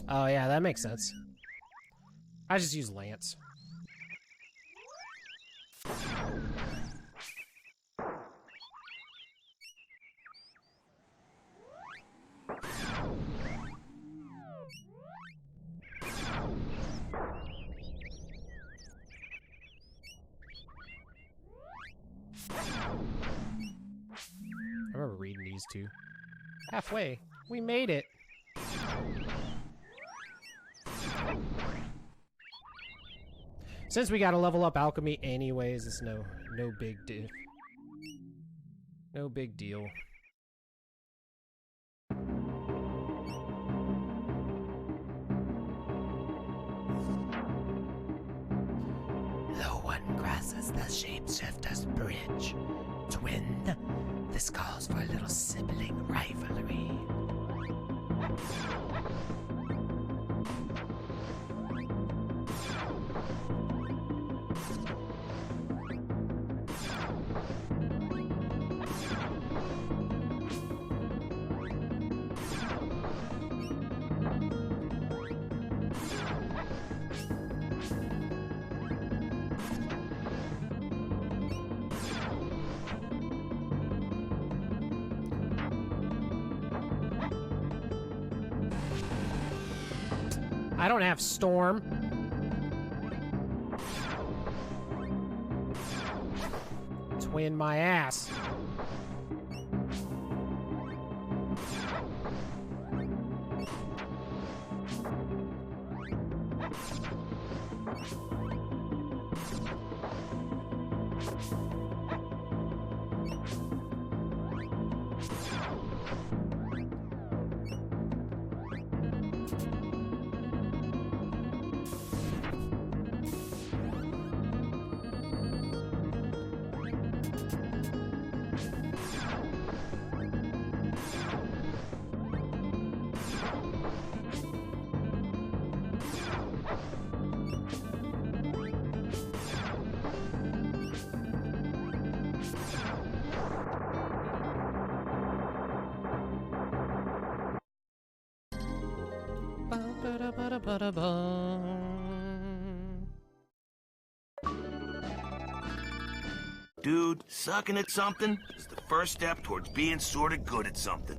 Oh yeah, that makes sense. I just use Lance. I remember reading these two. Halfway. We made it. Since we gotta level up alchemy anyways, it's no big deal. No big deal. No one crosses the Shapeshifter's bridge. Twin, this calls for a little sibling rivalry. I don't have Storm. Twin my ass. Ba-da-ba-da-bum. Dude, sucking at something is the first step towards being sorta good at something.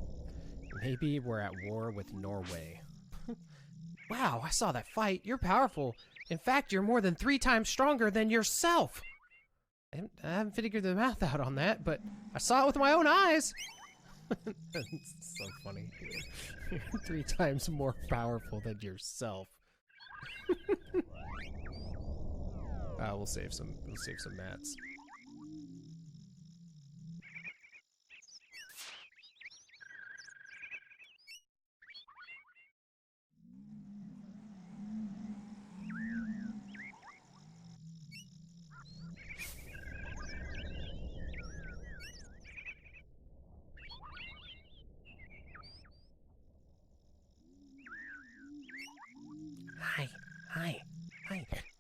Maybe we're at war with Norway. Wow, I saw that fight. You're powerful. In fact, you're more than 3 times stronger than yourself. I haven't figured the math out on that, but I saw it with my own eyes. That's so funny. You're 3 times more powerful than yourself. We'll save some mats. Hi.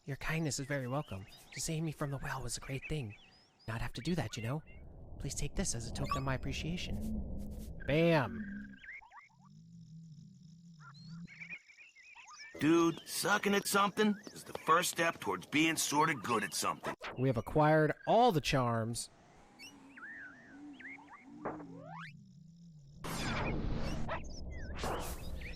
Your kindness is very welcome. To save me from the well was a great thing. Not have to do that, you know. Please take this as a token of my appreciation. Bam! Dude, sucking at something is the first step towards being sorta good at something. We have acquired all the charms.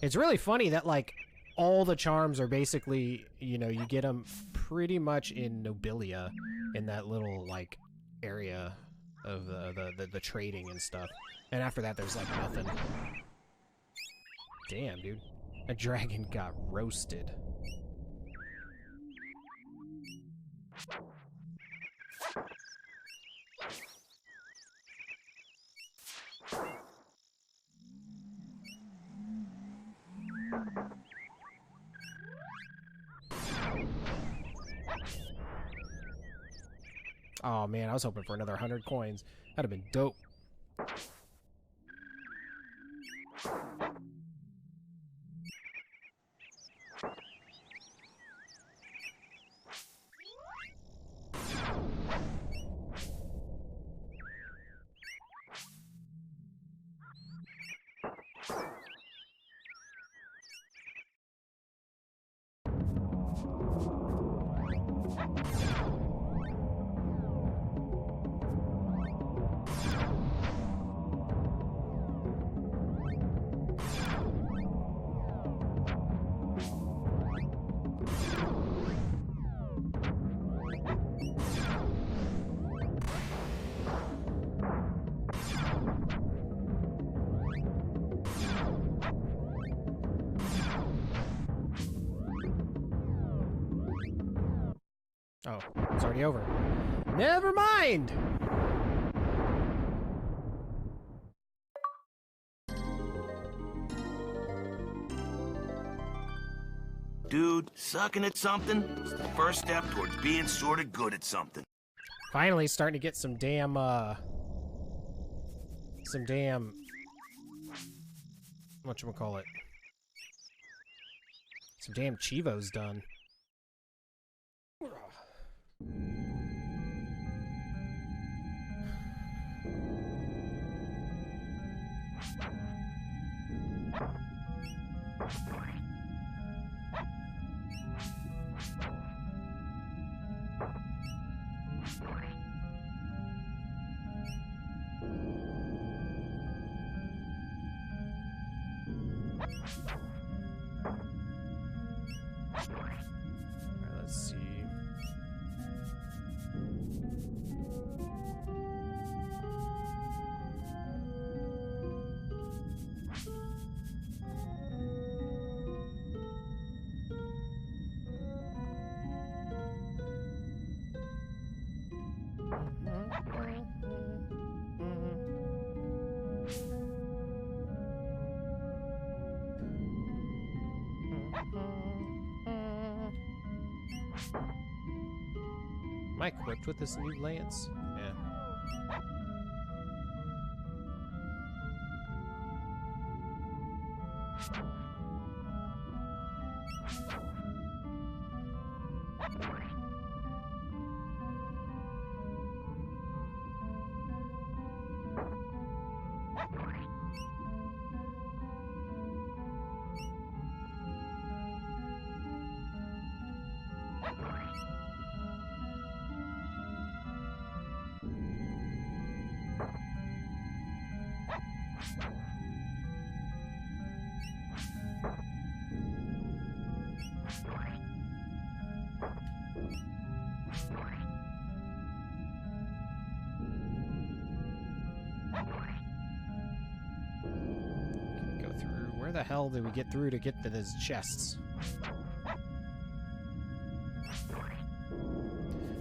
It's really funny that, like, all the charms are basically, you know, you get them pretty much in Nobilia, in that little, like, area of the trading and stuff. And after that, there's, like, nothing. Damn, dude. A dragon got roasted. Oh man, I was hoping for another 100 coins. That'd have been dope. Oh, it's already over. Never mind! Dude, sucking at something is the first step towards being sorta good at something. Finally starting to get some damn, whatchamacallit? Some damn Chivos done. Alright, let's see. Am I equipped with this new lance? Yeah. Go through. Where the hell did we get through to get to those chests?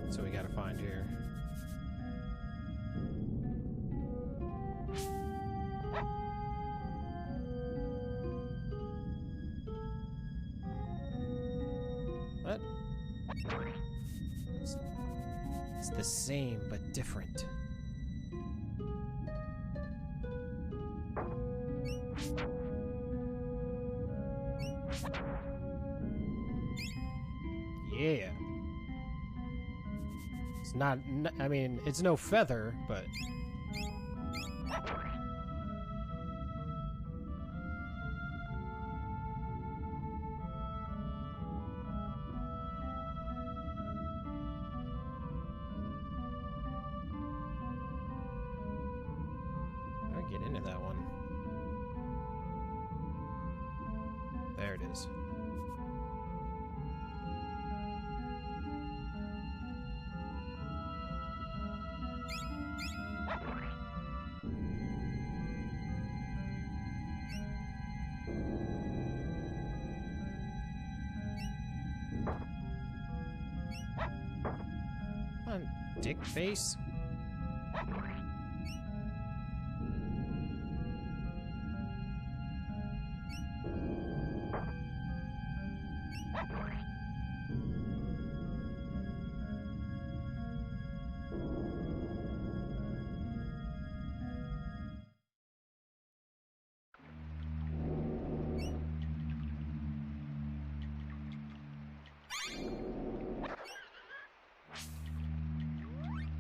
So we gotta find here. What? It's the same, but different. Yeah. It's not, I mean, it's no feather, but... How do I get into that one? There it is. Come on, dick face.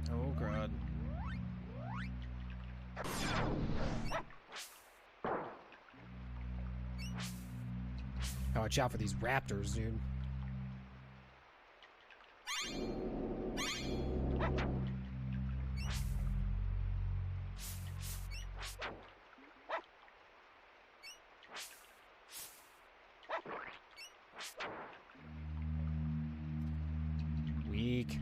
Oh, God. Oh, watch out for these raptors, dude. Weak.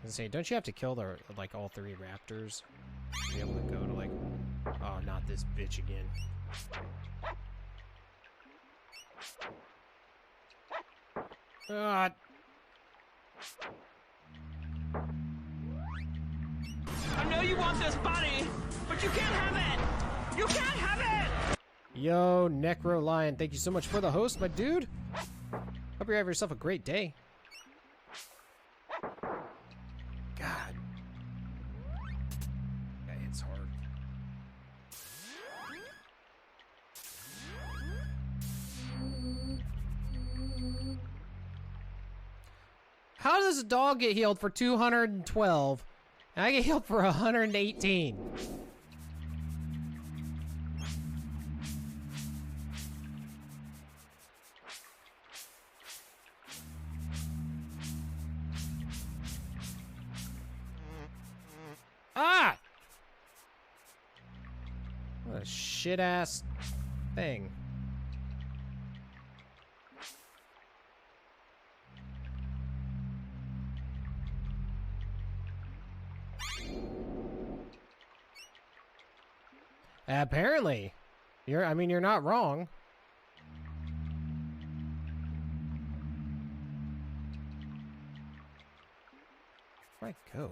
I say, don't you have to kill the like all three raptors to be able to go to like? Oh, not this bitch again. God. I know you want this body, but you can't have it! You can't have it! Yo, Necro Lion, thank you so much for the host, my dude. Hope you have yourself a great day. God. That hits hard. How does a dog get healed for 212 and I get healed for 118? Ah! What a shit-ass thing. Apparently. I mean, you're not wrong. Where'd I go?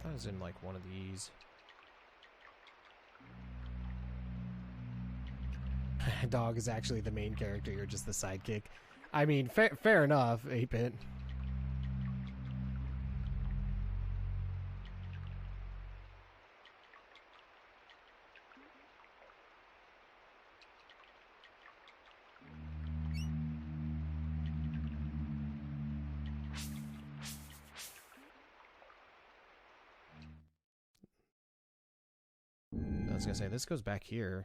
I was in like one of these. Dog is actually the main character, you're just the sidekick. I mean, fair enough, 8-Bit. I was gonna say, this goes back here.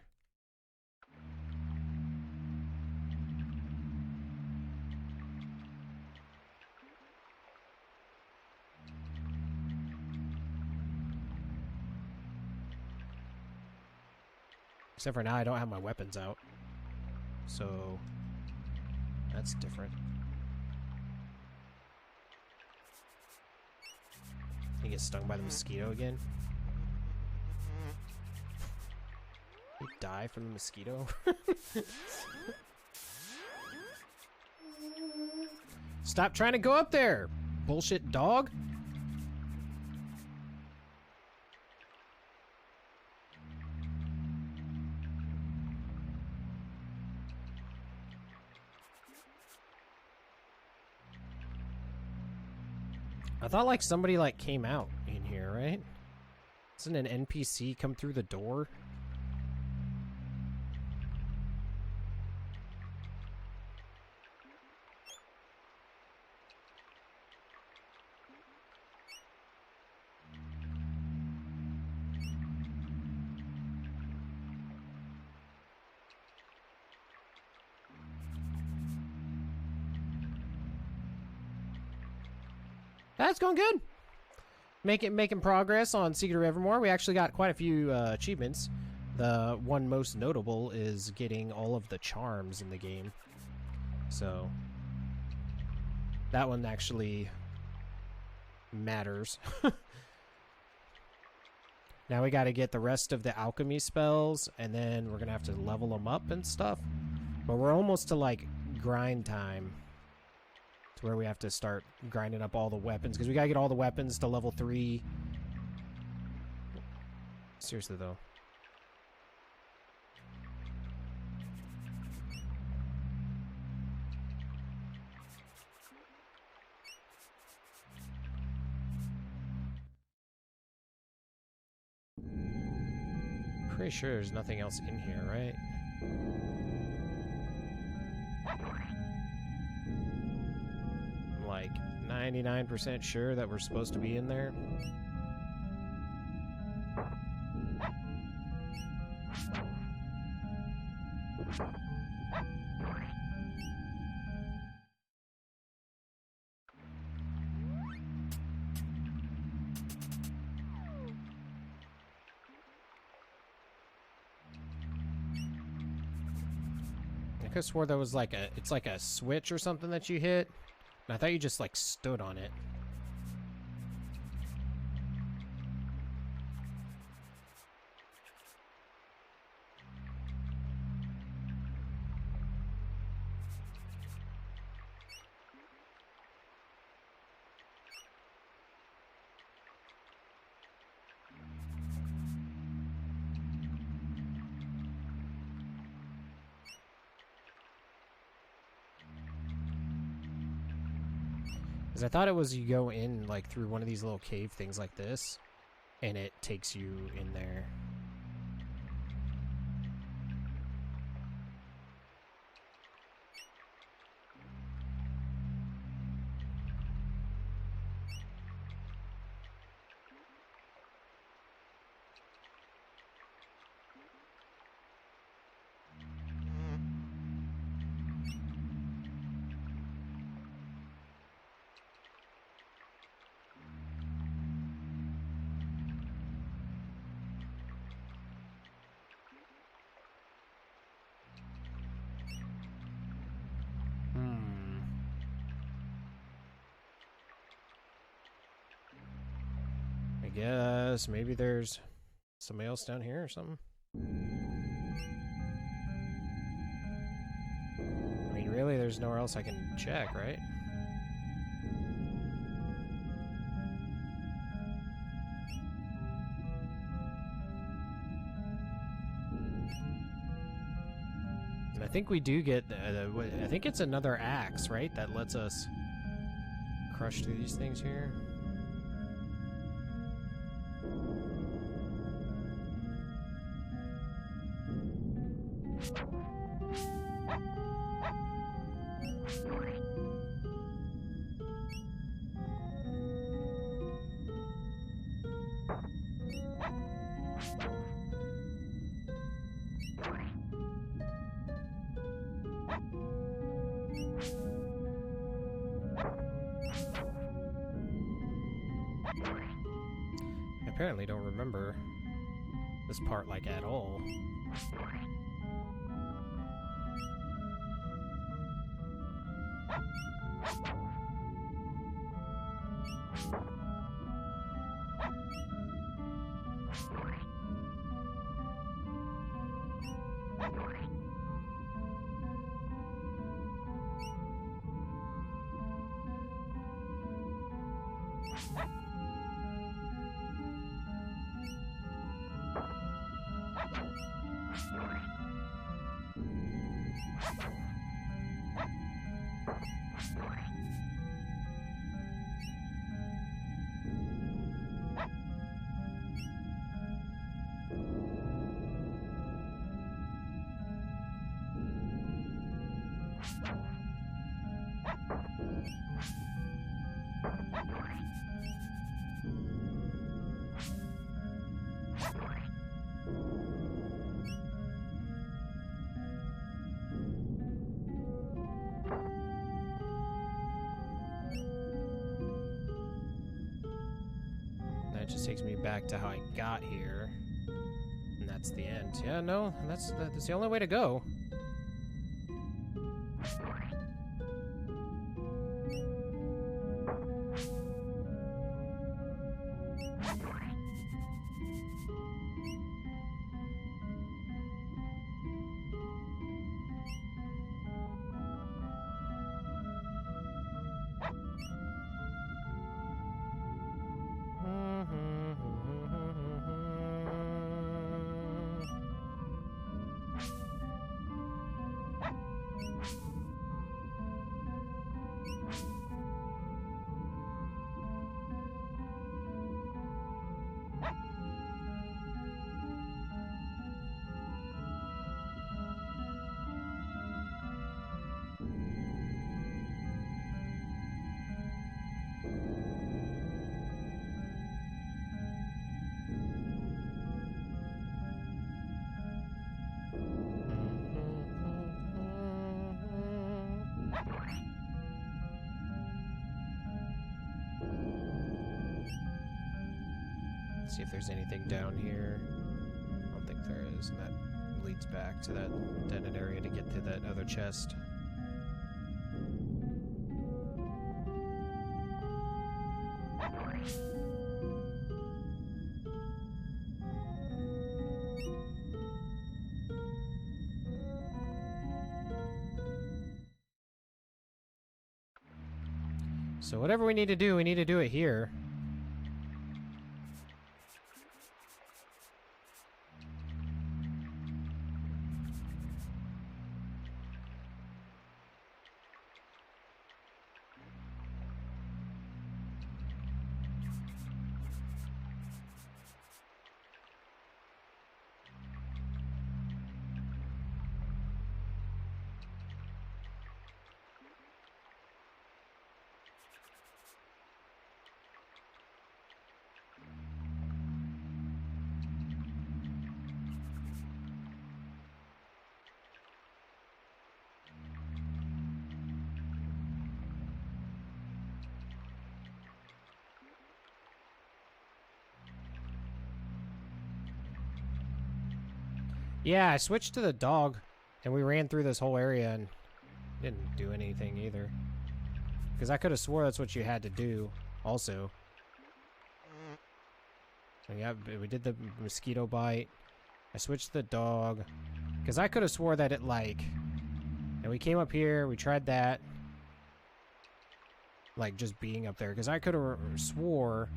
Except for now, I don't have my weapons out. So, that's different. He gets stung by the mosquito again. He die from the mosquito? Stop trying to go up there, bullshit dog. I thought like somebody like came out in here, right? Doesn't an NPC come through the door? That's going good. Making progress on Secret of Evermore. We actually got quite a few achievements. The one most notable is getting all of the charms in the game. So that one actually matters. Now we got to get the rest of the alchemy spells, and then we're gonna have to level them up and stuff. But we're almost to like grind time. To where we have to start grinding up all the weapons, because we gotta get all the weapons to level 3. Seriously though. Pretty sure there's nothing else in here, right? Like 99% sure that we're supposed to be in there. I could have swore there was like it's like a switch or something that you hit. I thought you just, like, stood on it. Because I thought it was you go in, like, through one of these little cave things like this, and it takes you in there. I guess maybe there's somebody else down here or something. I mean, really, there's nowhere else I can check, right? And I think we do get, I think it's another axe, right? That lets us crush through these things here. apparently don't remember this part, like, at all. That just takes me back to how I got here. And that's the end. Yeah, no, that's the only way to go. See if there's anything down here. I don't think there is, and that leads back to that dead-end area to get to that other chest. So whatever we need to do it here. Yeah, I switched to the dog, and we ran through this whole area and didn't do anything either. Because I could have swore that's what you had to do, also. So yeah, we did the mosquito bite. I switched to the dog. Because I could have swore that it, like... And we came up here, we tried that. Like, just being up there. Because I could have swore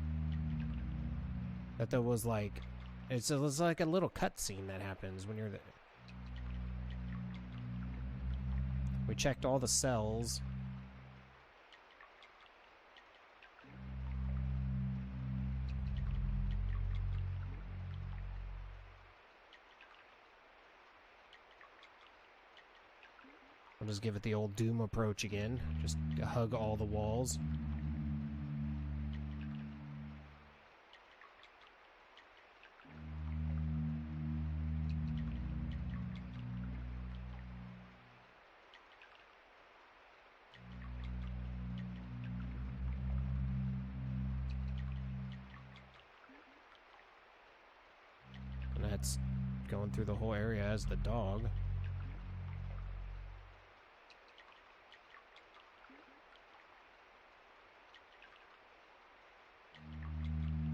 that there was, like... It's like a little cutscene that happens when you're there. We checked all the cells. I'll just give it the old Doom approach again. Just hug all the walls. it's going through the whole area as the dog.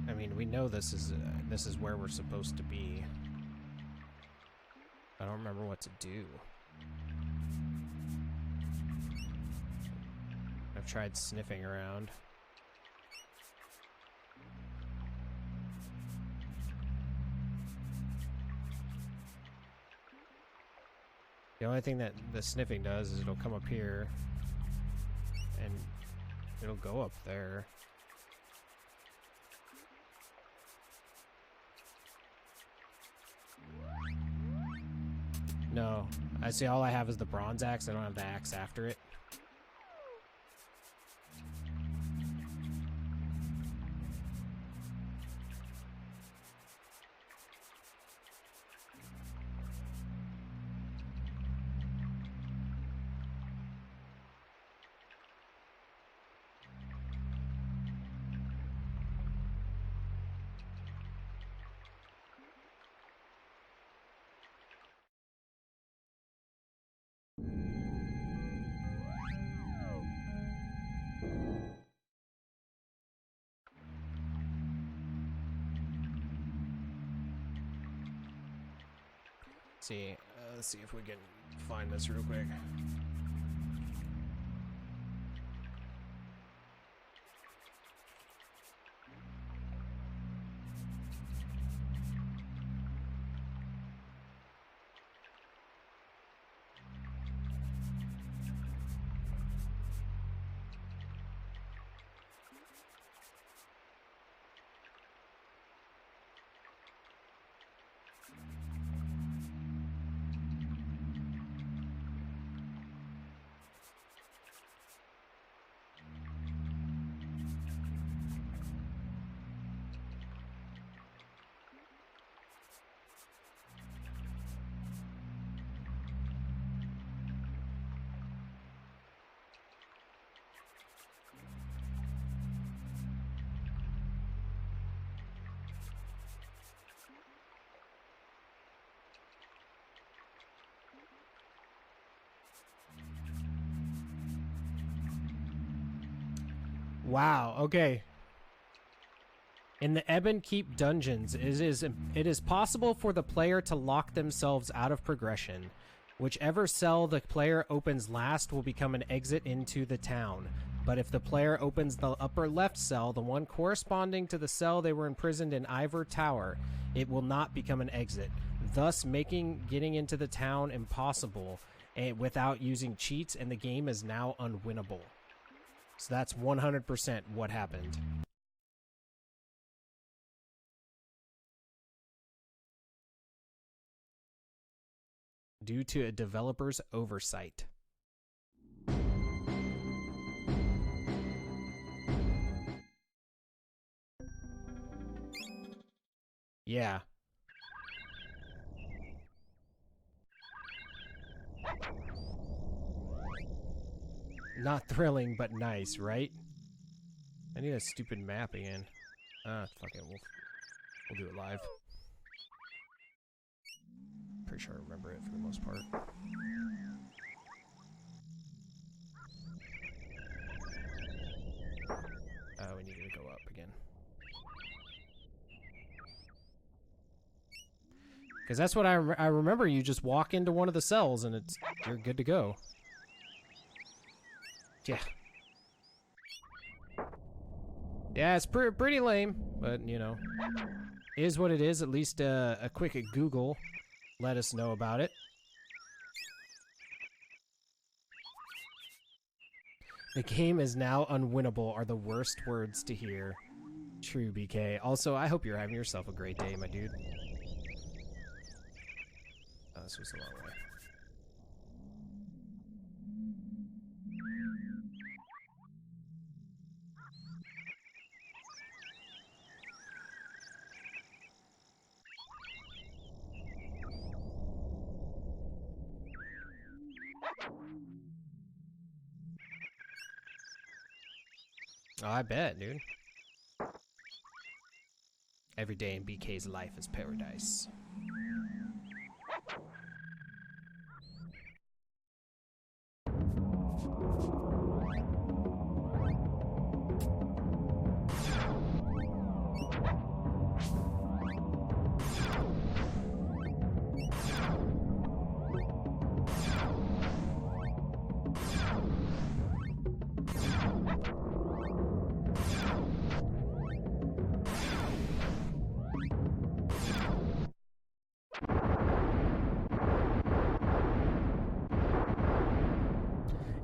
I mean, we know this is where we're supposed to be. I don't remember what to do. I've tried sniffing around. The only thing that the sniffing does is it'll come up here and it'll go up there. No, I see all I have is the bronze axe. I don't have the axe after it. See, let's see if we can find this real quick. Wow, okay. In the Ebon Keep dungeons, it is possible for the player to lock themselves out of progression. Whichever cell the player opens last will become an exit into the town. But if the player opens the upper left cell, the one corresponding to the cell they were imprisoned in Ivor Tower, it will not become an exit, thus making getting into the town impossible without using cheats, and the game is now unwinnable. So that's 100% what happened. Due to a developer's oversight. Yeah. Not thrilling, but nice, right? I need a stupid map again. Fuck it, we'll do it live. Pretty sure I remember it for the most part. We needed to go up again. Because that's what I remember. You just walk into one of the cells and you're good to go. Yeah. Yeah, it's pretty lame, but, you know, is what it is. At least a quick Google let us know about it. The game is now unwinnable are the worst words to hear. True, BK. Also, I hope you're having yourself a great day, my dude. Oh, this was the wrong way. Oh, I bet, dude. Every day in BK's life is paradise.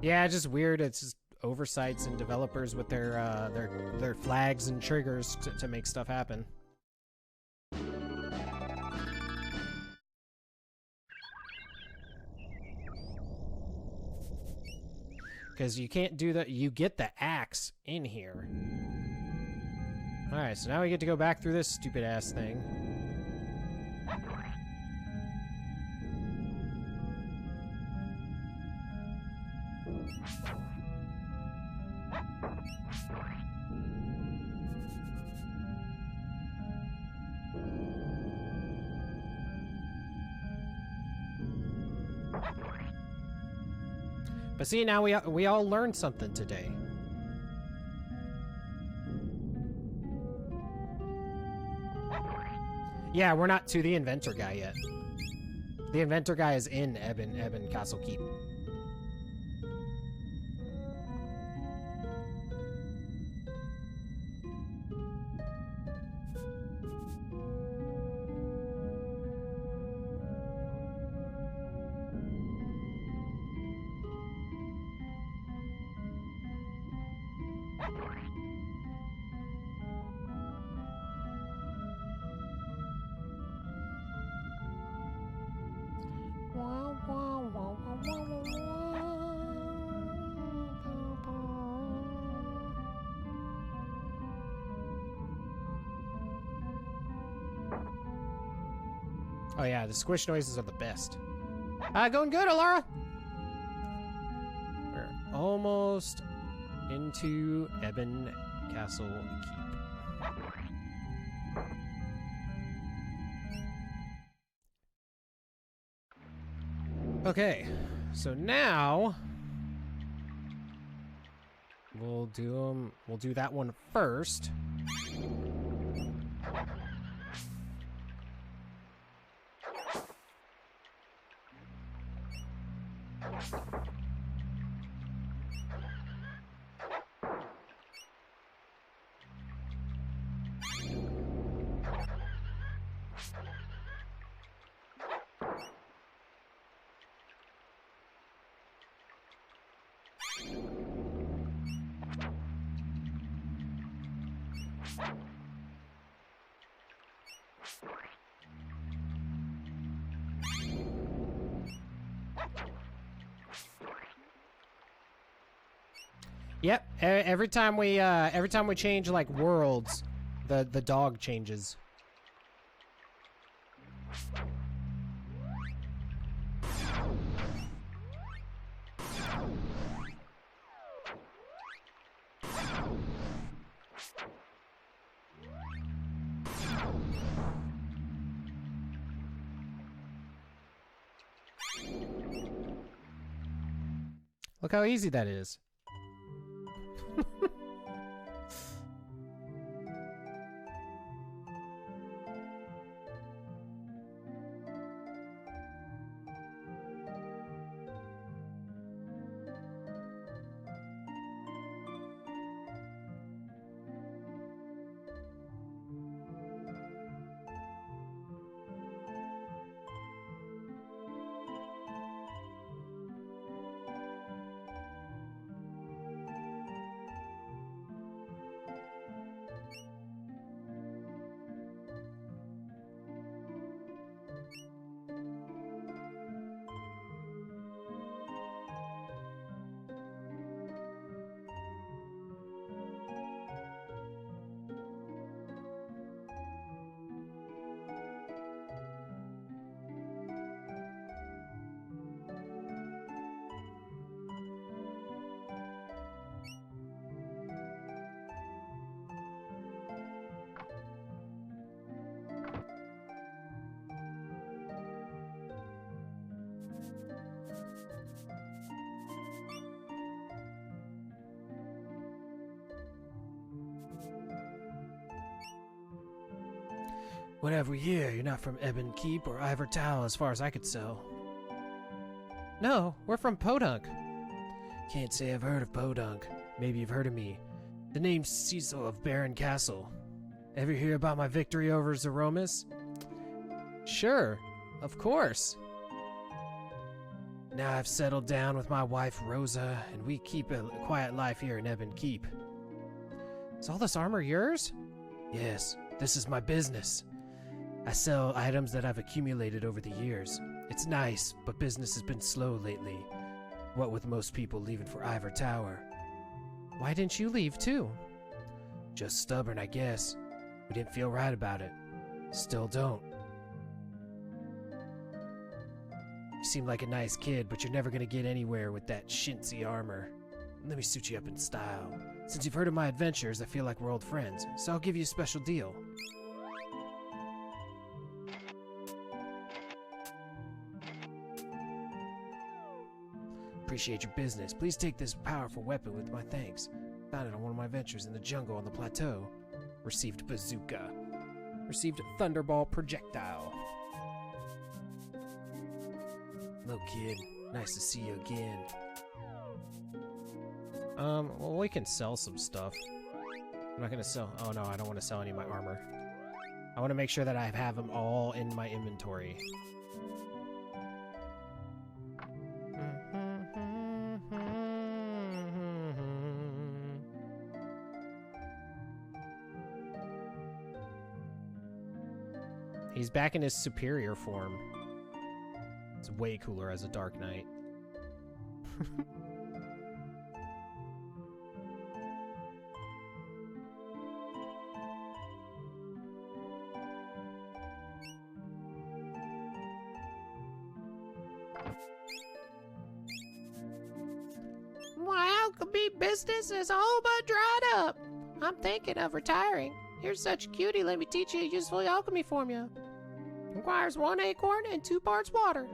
Yeah, just weird. It's just oversights and developers with their flags and triggers to make stuff happen. Because you can't do that. You get the axe in here. Alright, so now we get to go back through this stupid ass thing. But see, now we all learned something today. Yeah, we're not to the inventor guy yet. The inventor guy is in Eben Castle Keep. Oh yeah, the squish noises are the best. Going good, Alara. We're almost into Eben Castle Keep. Okay, so now we'll do that one first. Yep. Every time we change like worlds, the dog changes. Look how easy that is. Whatever we hear, you're not from Ebon Keep or Ivor Tower as far as I could tell. No, we're from Podunk. Can't say I've heard of Podunk. Maybe you've heard of me. The name's Cecil of Baron Castle. Ever hear about my victory over Zeromus? Sure, of course. Now I've settled down with my wife Rosa, and we keep a quiet life here in Ebon Keep. Is all this armor yours? Yes, this is my business. I sell items that I've accumulated over the years. It's nice, but business has been slow lately. What with most people leaving for Ivor Tower. Why didn't you leave too? Just stubborn, I guess. We didn't feel right about it. Still don't. You seem like a nice kid, but you're never gonna get anywhere with that chintzy armor. Let me suit you up in style. Since you've heard of my adventures, I feel like we're old friends, so I'll give you a special deal. Appreciate your business. Please take this powerful weapon with my thanks. Found it on one of my ventures in the jungle on the plateau. Received bazooka. Received thunderball projectile. Hello, kid. Nice to see you again. Well, we can sell some stuff. I'm not gonna sell. Oh no, I don't want to sell any of my armor. I want to make sure that I have them all in my inventory. He's back in his superior form. It's way cooler as a Dark Knight. My alchemy business is all but dried up. I'm thinking of retiring. You're such a cutie, let me teach you a useful alchemy formula. Requires 1 acorn and 2 parts water.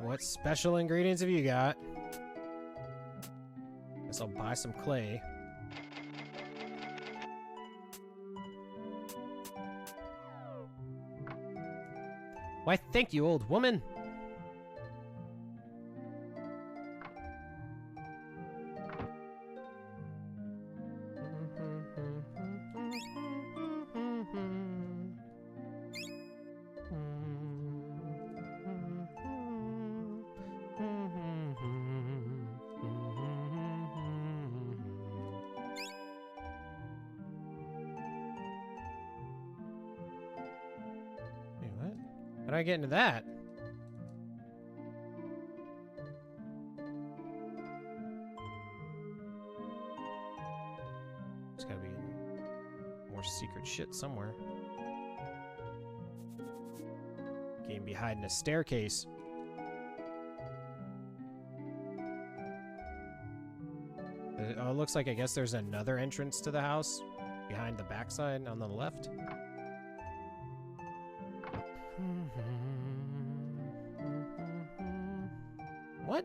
What special ingredients have you got? Guess I'll buy some clay. Why, thank you, old woman. How do I get into that? There's gotta be more secret shit somewhere. Game be hiding a staircase. Oh, it looks like I guess there's another entrance to the house behind the backside on the left. What?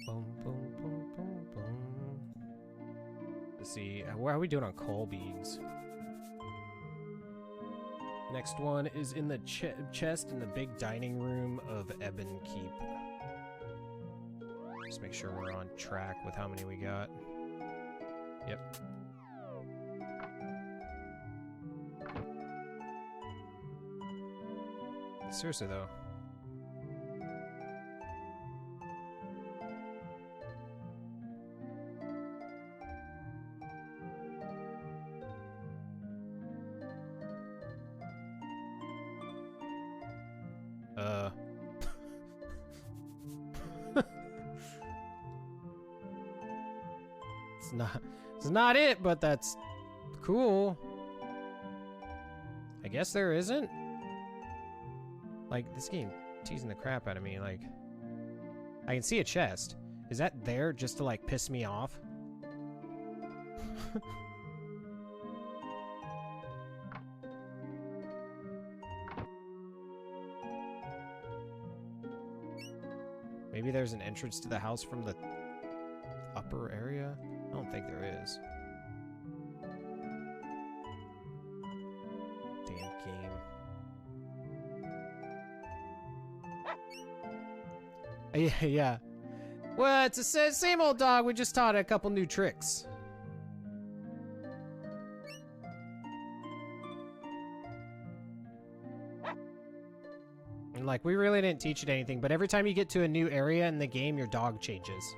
Boom, boom, boom, boom, boom. Let's see, where are we doing on coal beads? Next one is in the chest in the big dining room of Ebon Keep. Just make sure we're on track with how many we got. Yep. Seriously though. It's not it, but that's cool. I guess there isn't. Like, this game teasing the crap out of me, like, I can see a chest. Is that there just to, like, piss me off? Maybe there's an entrance to the house from the upper area? I don't think there is. Damn game. Yeah. Well, it's the same old dog. We just taught it a couple new tricks. And like, we really didn't teach it anything, but every time you get to a new area in the game, your dog changes.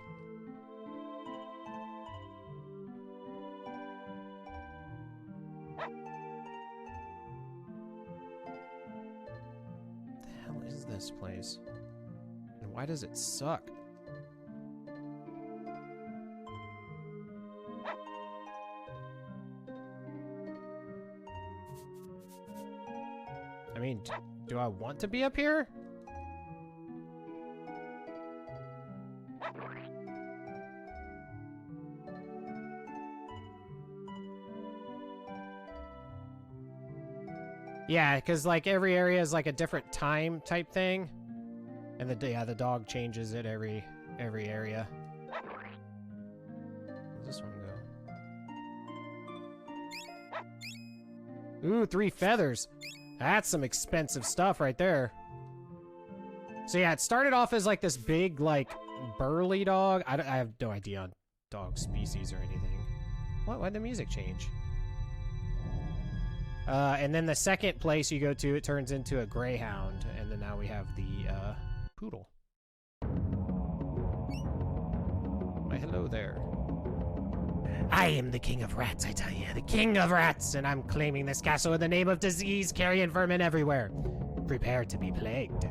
What the hell is this place? And why does it suck? I mean, do I want to be up here? Yeah, because like every area is like a different time type thing, and the dog changes at every area. Where's this one go? Ooh, 3 feathers. That's some expensive stuff right there. So yeah, it started off as like this big, like, burly dog. I have no idea on dog species or anything. What? Why'd the music change? And then the second place you go to, it turns into a greyhound. And then now we have the, poodle. Why, hello there. I am the king of rats, I tell you. The king of rats, and I'm claiming this castle in the name of disease, carrion vermin everywhere. Prepare to be plagued.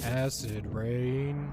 Acid rain.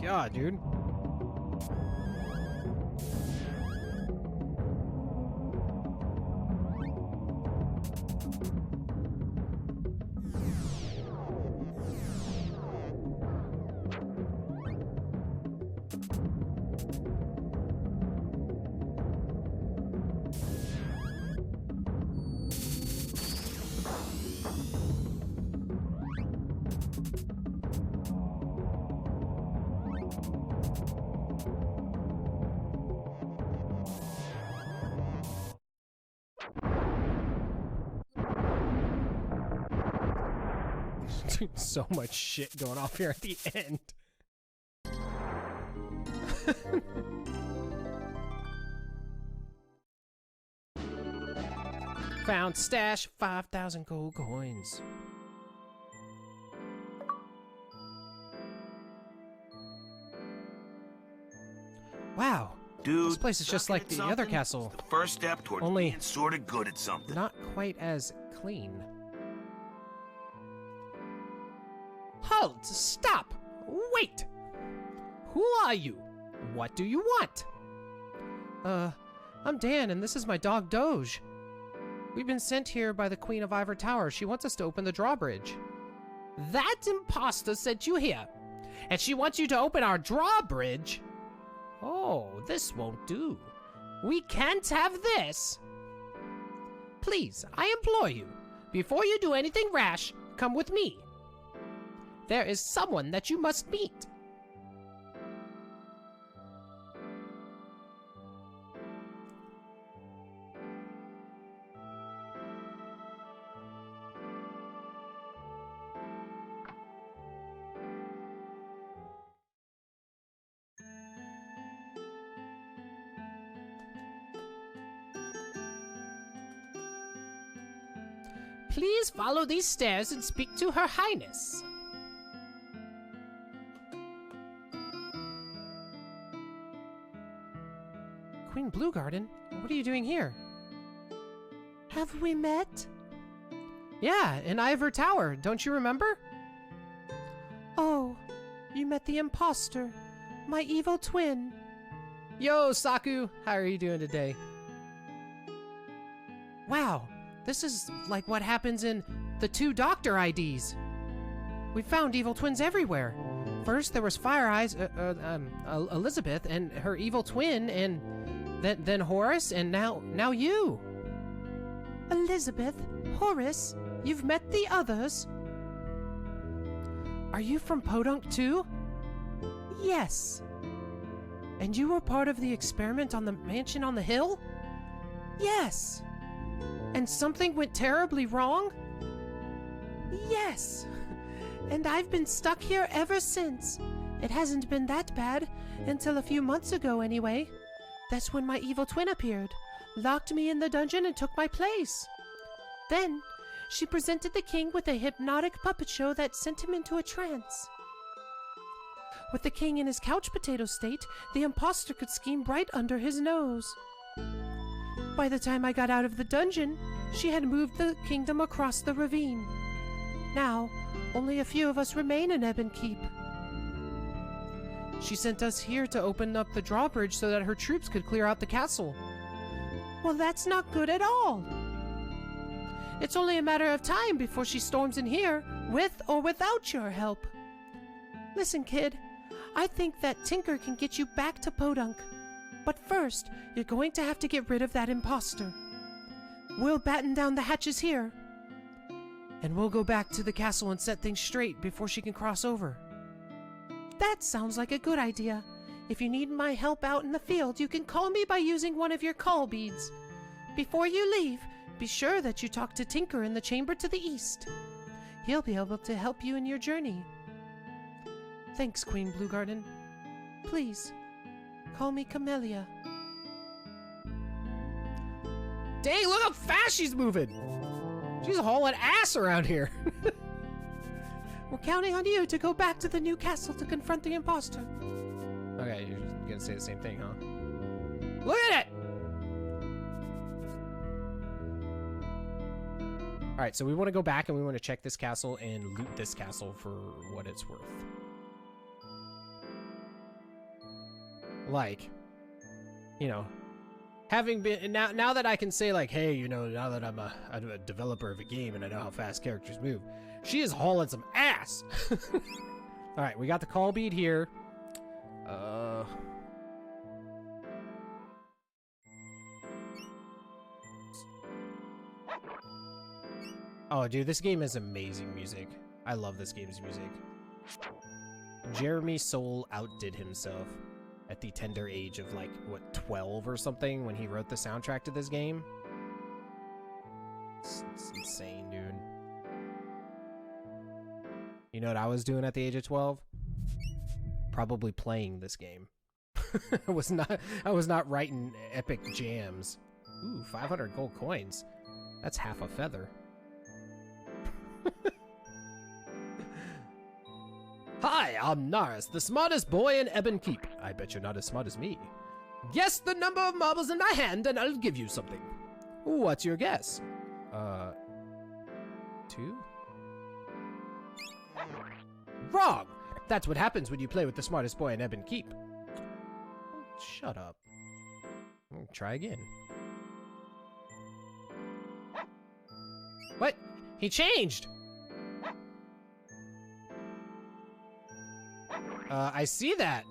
God, dude. So much shit going off here at the end. Found stash 5,000 gold coins. Wow. Dude, This place is just sucking like at the other something castle. is the first step towards Only being sort of good at something. Not quite as clean. Halt! Stop! Wait! Who are you? What do you want? I'm Dan, and this is my dog Doge. We've been sent here by the Queen of Ivor Tower. She wants us to open the drawbridge. That imposter sent you here, and she wants you to open our drawbridge? Oh, this won't do. We can't have this. Please, I implore you, before you do anything rash, come with me. There is someone that you must meet. Please follow these stairs and speak to Her Highness. Queen Bluegarden, what are you doing here? Have we met? Yeah, in Ivor Tower, don't you remember? Oh, you met the imposter, my evil twin. Yo, Saku, how are you doing today? Wow, this is like what happens in the 2 Doctor IDs. We found evil twins everywhere. First, there was Fire Eyes, Elizabeth, and her evil twin, and then Horace, and now you. Elizabeth, Horace, you've met the others? Are you from Podunk too? Yes. And you were part of the experiment on the mansion on the hill? Yes. And something went terribly wrong? Yes. And I've been stuck here ever since. It hasn't been that bad, until a few months ago anyway. That's when my evil twin appeared, locked me in the dungeon and took my place. Then, she presented the king with a hypnotic puppet show that sent him into a trance. With the king in his couch potato state, the imposter could scheme right under his nose. By the time I got out of the dungeon, she had moved the kingdom across the ravine. Now, only a few of us remain in Ebon Keep. She sent us here to open up the drawbridge so that her troops could clear out the castle. Well, that's not good at all. It's only a matter of time before she storms in here, with or without your help. Listen, kid, I think that Tinker can get you back to Podunk. But first, you're going to have to get rid of that imposter. We'll batten down the hatches here. And we'll go back to the castle and set things straight before she can cross over. That sounds like a good idea. If you need my help out in the field, you can call me by using one of your call beads. Before you leave, be sure that you talk to Tinker in the chamber to the east. He'll be able to help you in your journey. Thanks, Queen Bluegarden. Please, call me Camellia. Dang, look how fast she's moving! She's hauling ass around here. We're counting on you to go back to the new castle to confront the imposter. Okay, you're gonna say the same thing, huh? Look at it! Alright, so we want to go back and we want to check this castle and loot this castle for what it's worth. Like, you know, having been now that I can say like, hey, you know, now that I'm a developer of a game and I know how fast characters move, she is hauling some ass. All right, we got the call bead here. Oh, dude, this game has amazing music. I love this game's music. Jeremy Soule outdid himself at the tender age of, like, what, 12 or something when he wrote the soundtrack to this game? It's insane, dude. You know what I was doing at the age of 12? Probably playing this game. I was not writing epic jams. Ooh, 500 gold coins. That's half a feather. Hi, I'm Naris, the smartest boy in Ebon Keep. I bet you're not as smart as me. Guess the number of marbles in my hand and I'll give you something. What's your guess? 2? Wrong! That's what happens when you play with the smartest boy in Ebon Keep. Shut up. Try again. What? He changed! I see that.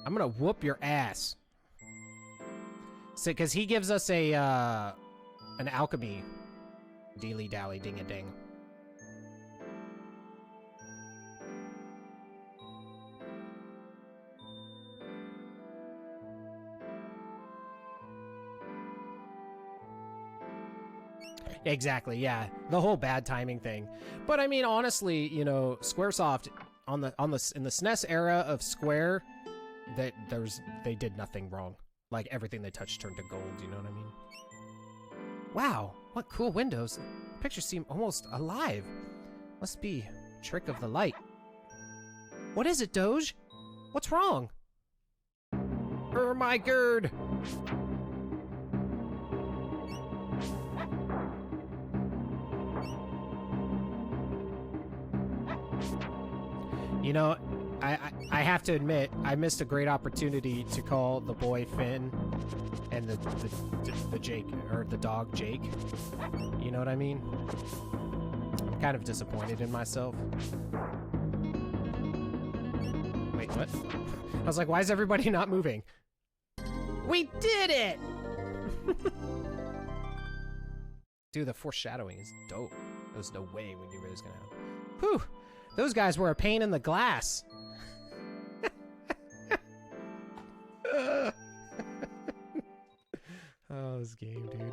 I'm gonna whoop your ass. So, cause he gives us a, an alchemy dealy-dally ding-a-ding. Exactly, yeah. The whole bad timing thing. But I mean, honestly, you know, Squaresoft in the SNES era of Square, they did nothing wrong. Like everything they touched turned to gold, you know what I mean? Wow, what cool windows. Pictures seem almost alive. Must be a trick of the light. What is it, Doge? What's wrong? My gird! You know, I have to admit, I missed a great opportunity to call the boy Finn and the Jake, or the dog Jake. You know what I mean? I'm kind of disappointed in myself. Wait, what? I was like, why is everybody not moving? We did it! Dude, the foreshadowing is dope. There was no way we knew it was gonna happen. Whew! Those guys were a pain in the glass. Oh, this game, dude.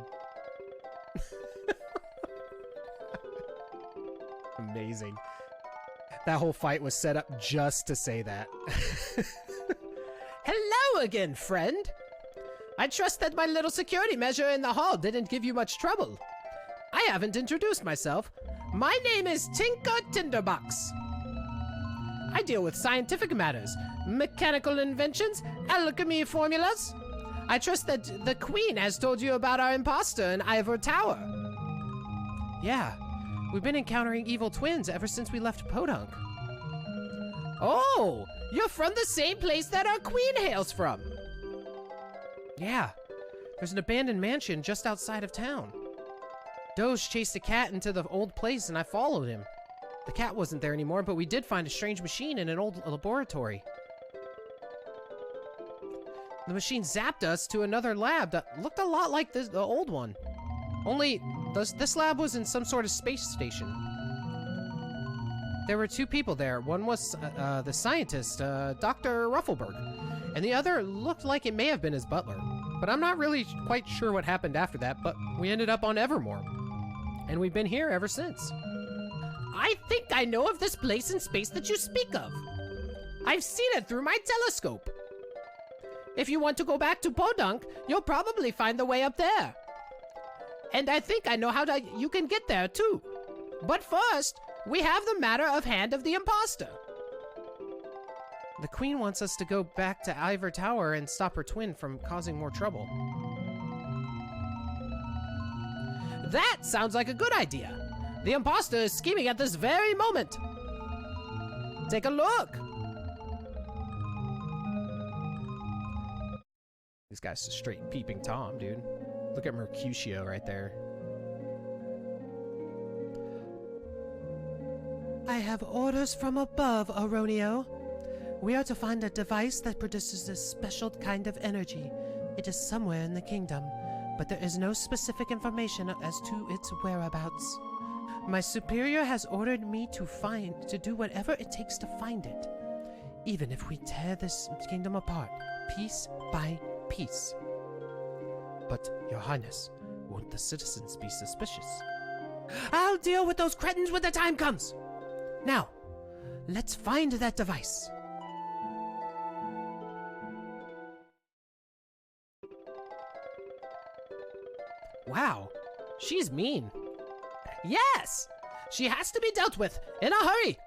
Amazing. That whole fight was set up just to say that. Hello again, friend. I trust that my little security measure in the hall didn't give you much trouble. I haven't introduced myself. My name is Tinker Tinderbox. I deal with scientific matters, mechanical inventions, alchemy formulas. I trust that the Queen has told you about our imposter in Ivor Tower. Yeah, we've been encountering evil twins ever since we left Podunk. Oh, you're from the same place that our Queen hails from. Yeah, there's an abandoned mansion just outside of town. Doge chased a cat into the old place and I followed him. The cat wasn't there anymore, but we did find a strange machine in an old laboratory. The machine zapped us to another lab that looked a lot like the old one. Only, this lab was in some sort of space station. There were two people there. One was the scientist, Dr. Ruffleberg, and the other looked like it may have been his butler. But I'm not really quite sure what happened after that, but we ended up on Evermore. And we've been here ever since. I think I know of this place in space that you speak of. I've seen it through my telescope. If you want to go back to Podunk, you'll probably find the way up there. And I think I know how you can get there, too. But first, we have the matter of hand of the imposter. The Queen wants us to go back to Ivor Tower and stop her twin from causing more trouble. That sounds like a good idea. The imposter is scheming at this very moment. Take a look. This guy's a straight peeping Tom, dude. Look at Mercutio right there. I have orders from above, Aronio. We are to find a device that produces a special kind of energy. It is somewhere in the kingdom. but there is no specific information as to its whereabouts. My superior has ordered me to do whatever it takes to find it, even if we tear this kingdom apart, piece by piece. But, Your Highness, won't the citizens be suspicious? I'll deal with those cretins when the time comes! Now, let's find that device. Wow, she's mean. Yes! She has to be dealt with, in a hurry!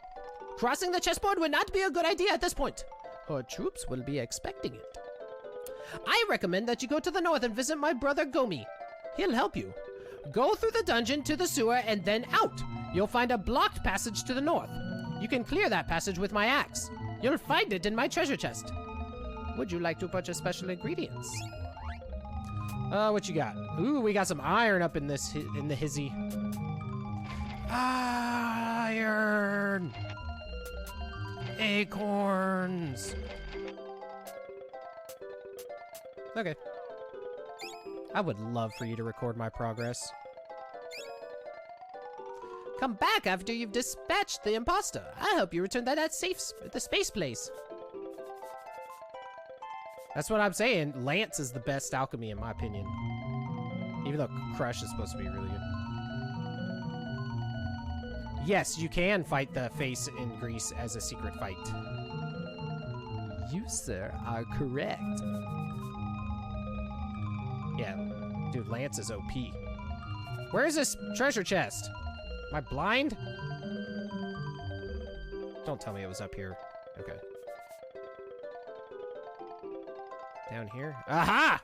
Crossing the chessboard would not be a good idea at this point. Her troops will be expecting it. I recommend that you go to the north and visit my brother Gomi. He'll help you. Go through the dungeon to the sewer and then out. You'll find a blocked passage to the north. You can clear that passage with my axe. You'll find it in my treasure chest. Would you like to purchase special ingredients? What you got? Ooh, we got some iron up in this in the hizzy. Iron! Acorns! Okay. I would love for you to record my progress. Come back after you've dispatched the imposter. I hope you return that at the space place. That's what I'm saying. Lance is the best alchemy in my opinion. Even though Crush is supposed to be really good. Yes, you can fight the face in Greece as a secret fight. You, sir, are correct. Yeah, dude, Lance is OP. Where is this treasure chest? Am I blind? Don't tell me it was up here. Okay. Down here? Aha!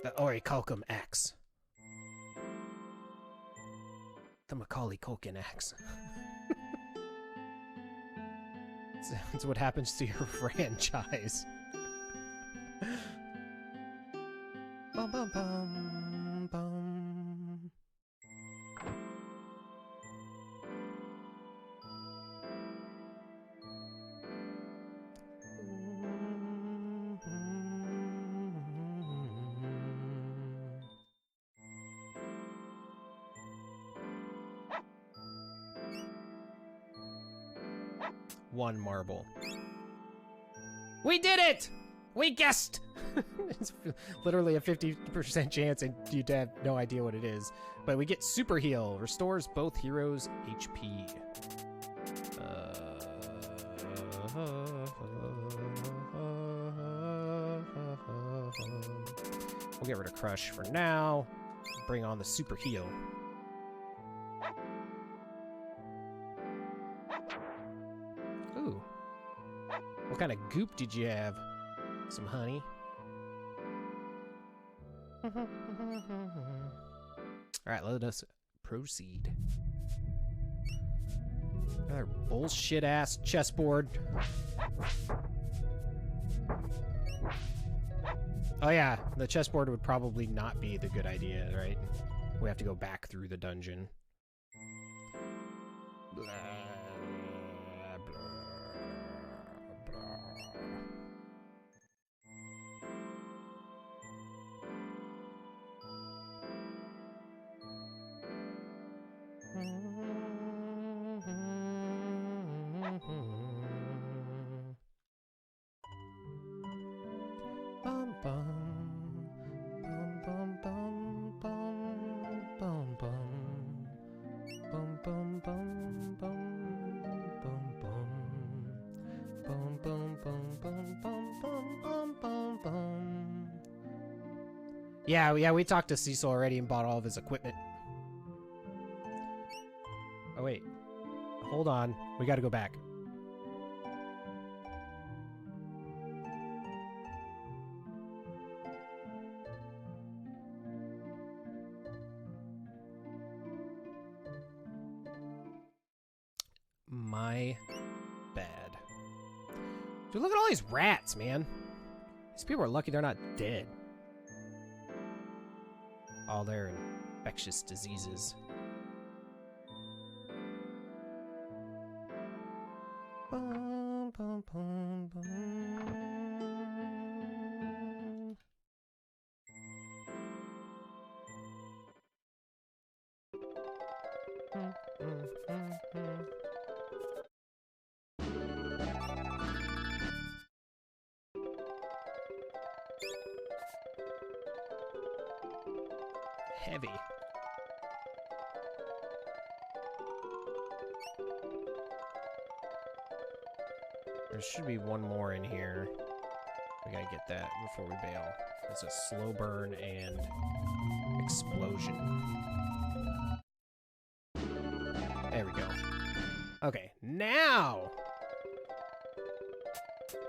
The Orichalcum axe. The Macaulay Culkin axe. It's what happens to your franchise. Bum bum bum bum. One marble. We did it! We guessed! It's literally a 50% chance and you'd have no idea what it is. But we get Super Heal. Restores both heroes' HP. We'll get rid of Crush for now. Bring on the Super Heal. Ooh. What kind of goop did you have? Some honey. Alright, let us proceed. Another bullshit ass chessboard. Oh yeah, the chessboard would probably not be the good idea, right? We have to go back through the dungeon. Blah, blah, blah. Bum bum bum bum bum bum bum bum bum bum bum bum bum bum bum bum bum bum bum bum. Yeah, we talked to Cecil already and bought all of his equipment. Oh wait, hold on, we gotta go back. My bad. Dude, look at all these rats, man. These people are lucky they're not dead. All their infectious diseases. Bum, boom, boom, boom. Heavy. There should be one more in here. We gotta get that before we bail. It's a slow burn and explosion. There we go. Okay, now!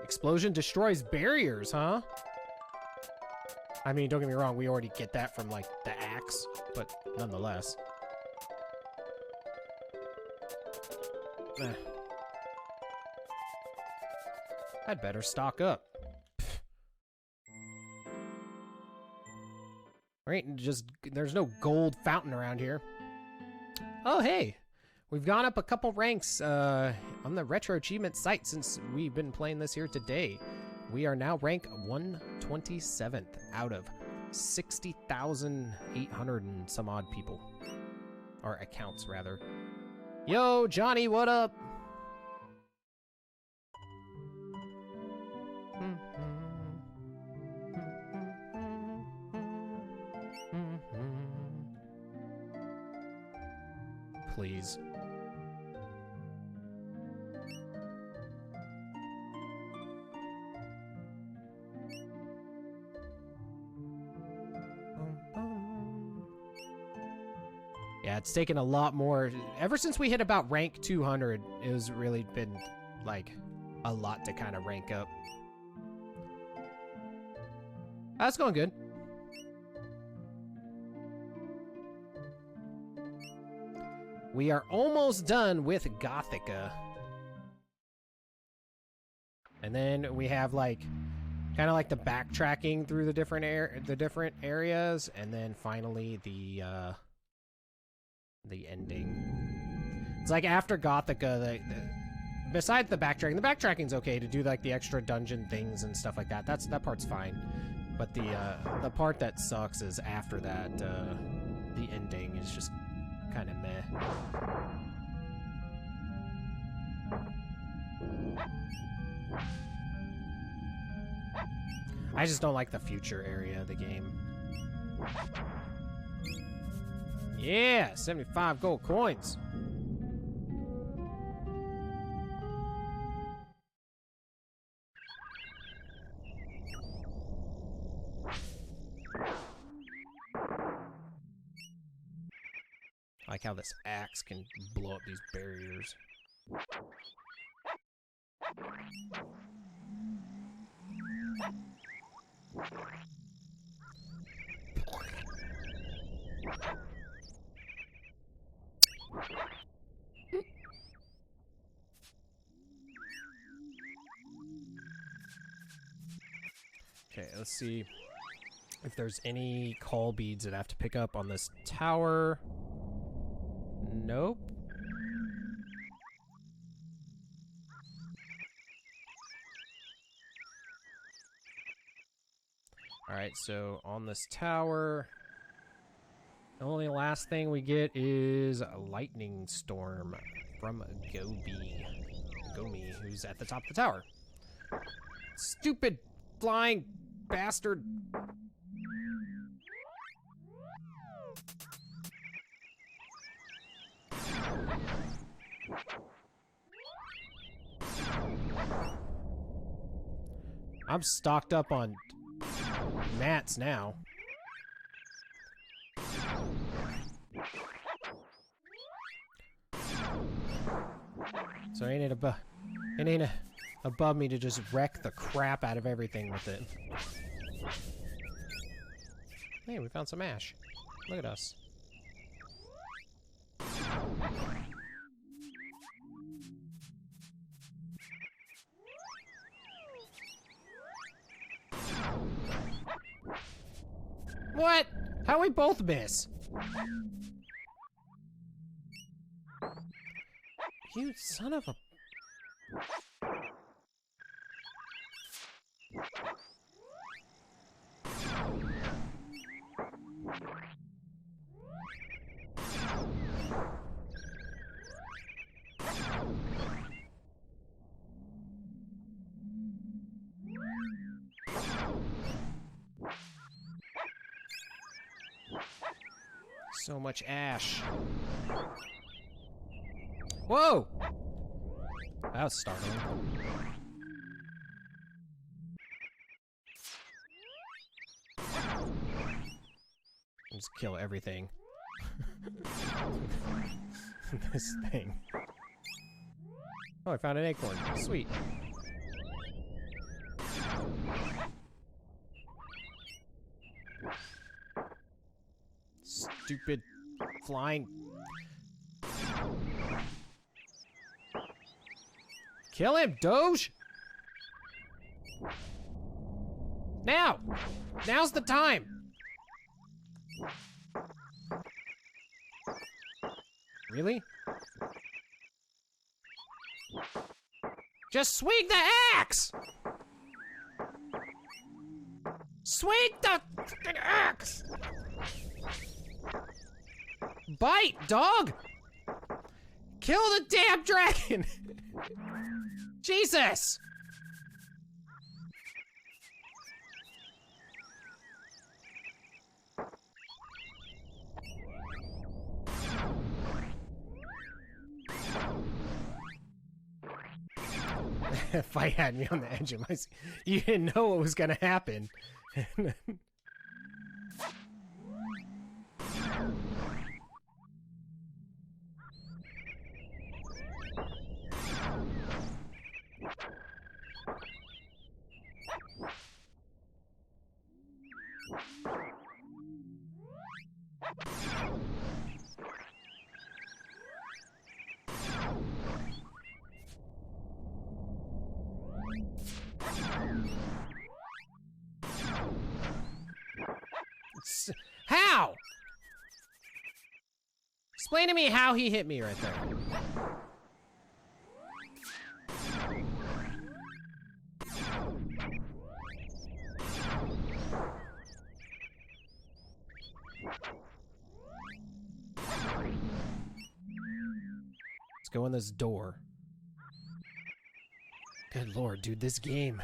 Explosion destroys barriers, huh? I mean, don't get me wrong, we already get that from, like, the axe, but nonetheless. I'd better stock up. Right, there's no gold fountain around here. Oh, hey! We've gone up a couple ranks on the Retro Achievement site since we've been playing this here today. We are now rank 127th out of 60,800 and some odd people. Or accounts, rather. Yo, Johnny, what up? Please. Yeah, it's taken a lot more. Ever since we hit about rank 200, it has really been, like, a lot to kind of rank up. That's going good. We are almost done with Gothica. And then we have, like, kind of like the backtracking through the different areas, and then finally the ending. It's like after Gothica, besides the backtracking's okay to do like the extra dungeon things and stuff like that. That part's fine. But the part that sucks is after that. The ending is just kind of meh. I just don't like the future area of the game. Yeah, 75 gold coins. I like how this axe can blow up these barriers. Okay, let's see if there's any call beads that I have to pick up on this tower. Nope. Alright, so on this tower, the only last thing we get is a lightning storm from Gomi, who's at the top of the tower. Stupid flying bastard. I'm stocked up on mats now. So it ain't above me to just wreck the crap out of everything with it. Hey, we found some ash. Look at us. What? How we both miss? You son of a... So much ash. Whoa! That was startling. Just kill everything. This thing. Oh, I found an acorn. Sweet. Stupid flying. Kill him, Doge! Now! Now's the time! Really? Just swing the axe! Swing the fucking axe! Bite, dog! Kill the damn dragon! Jesus! Fight had me on the edge of my seat. You didn't know what was gonna happen. How? Explain to me how he hit me right there. Let's go in this door. Good lord, dude, this game.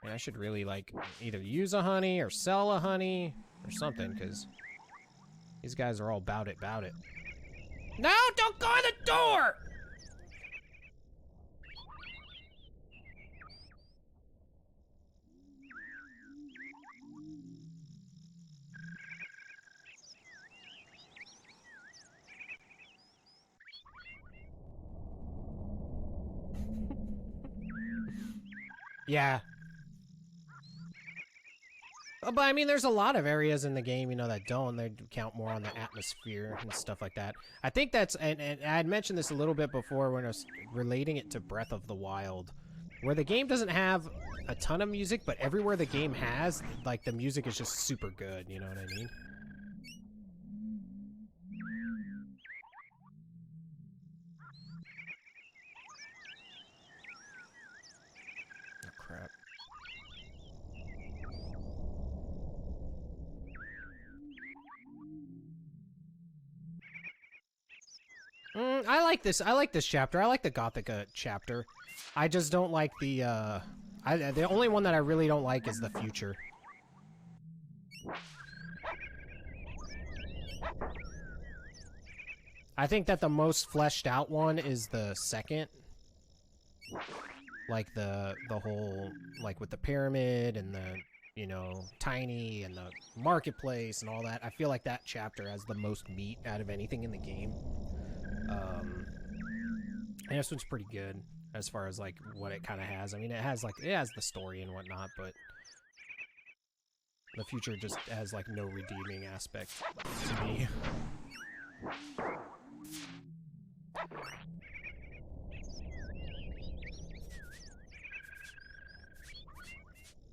I should really, like, either use a honey or sell a honey or something, because these guys are all bout it. No, don't go in the door! Yeah. But I mean, there's a lot of areas in the game, you know, that don't. They count more on the atmosphere and stuff like that. I think that's, and I had mentioned this a little bit before when I was relating it to Breath of the Wild, where the game doesn't have a ton of music, but everywhere the game has, like, the music is just super good, you know what I mean? Oh, crap. I like this. I like this chapter. I like the Gothica chapter. I just don't like the, the only one that I really don't like is the future. I think that the most fleshed out one is the second. Like the whole, like with the pyramid and the, you know, tiny and the marketplace and all that. I feel like that chapter has the most meat out of anything in the game. And this one's pretty good as far as like what it kind of has. I mean, it has the story and whatnot, but the future just has like no redeeming aspect to me.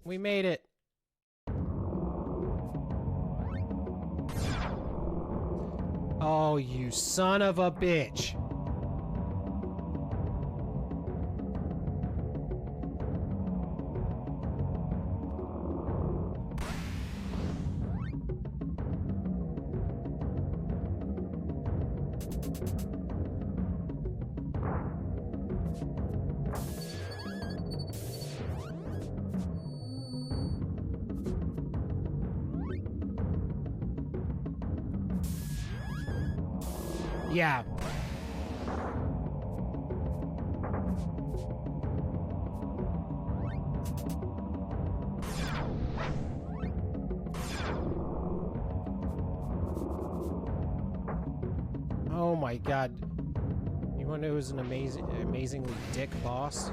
We made it. Oh, you son of a bitch. Yeah. Oh my god. You want to know who's an amazingly dick boss?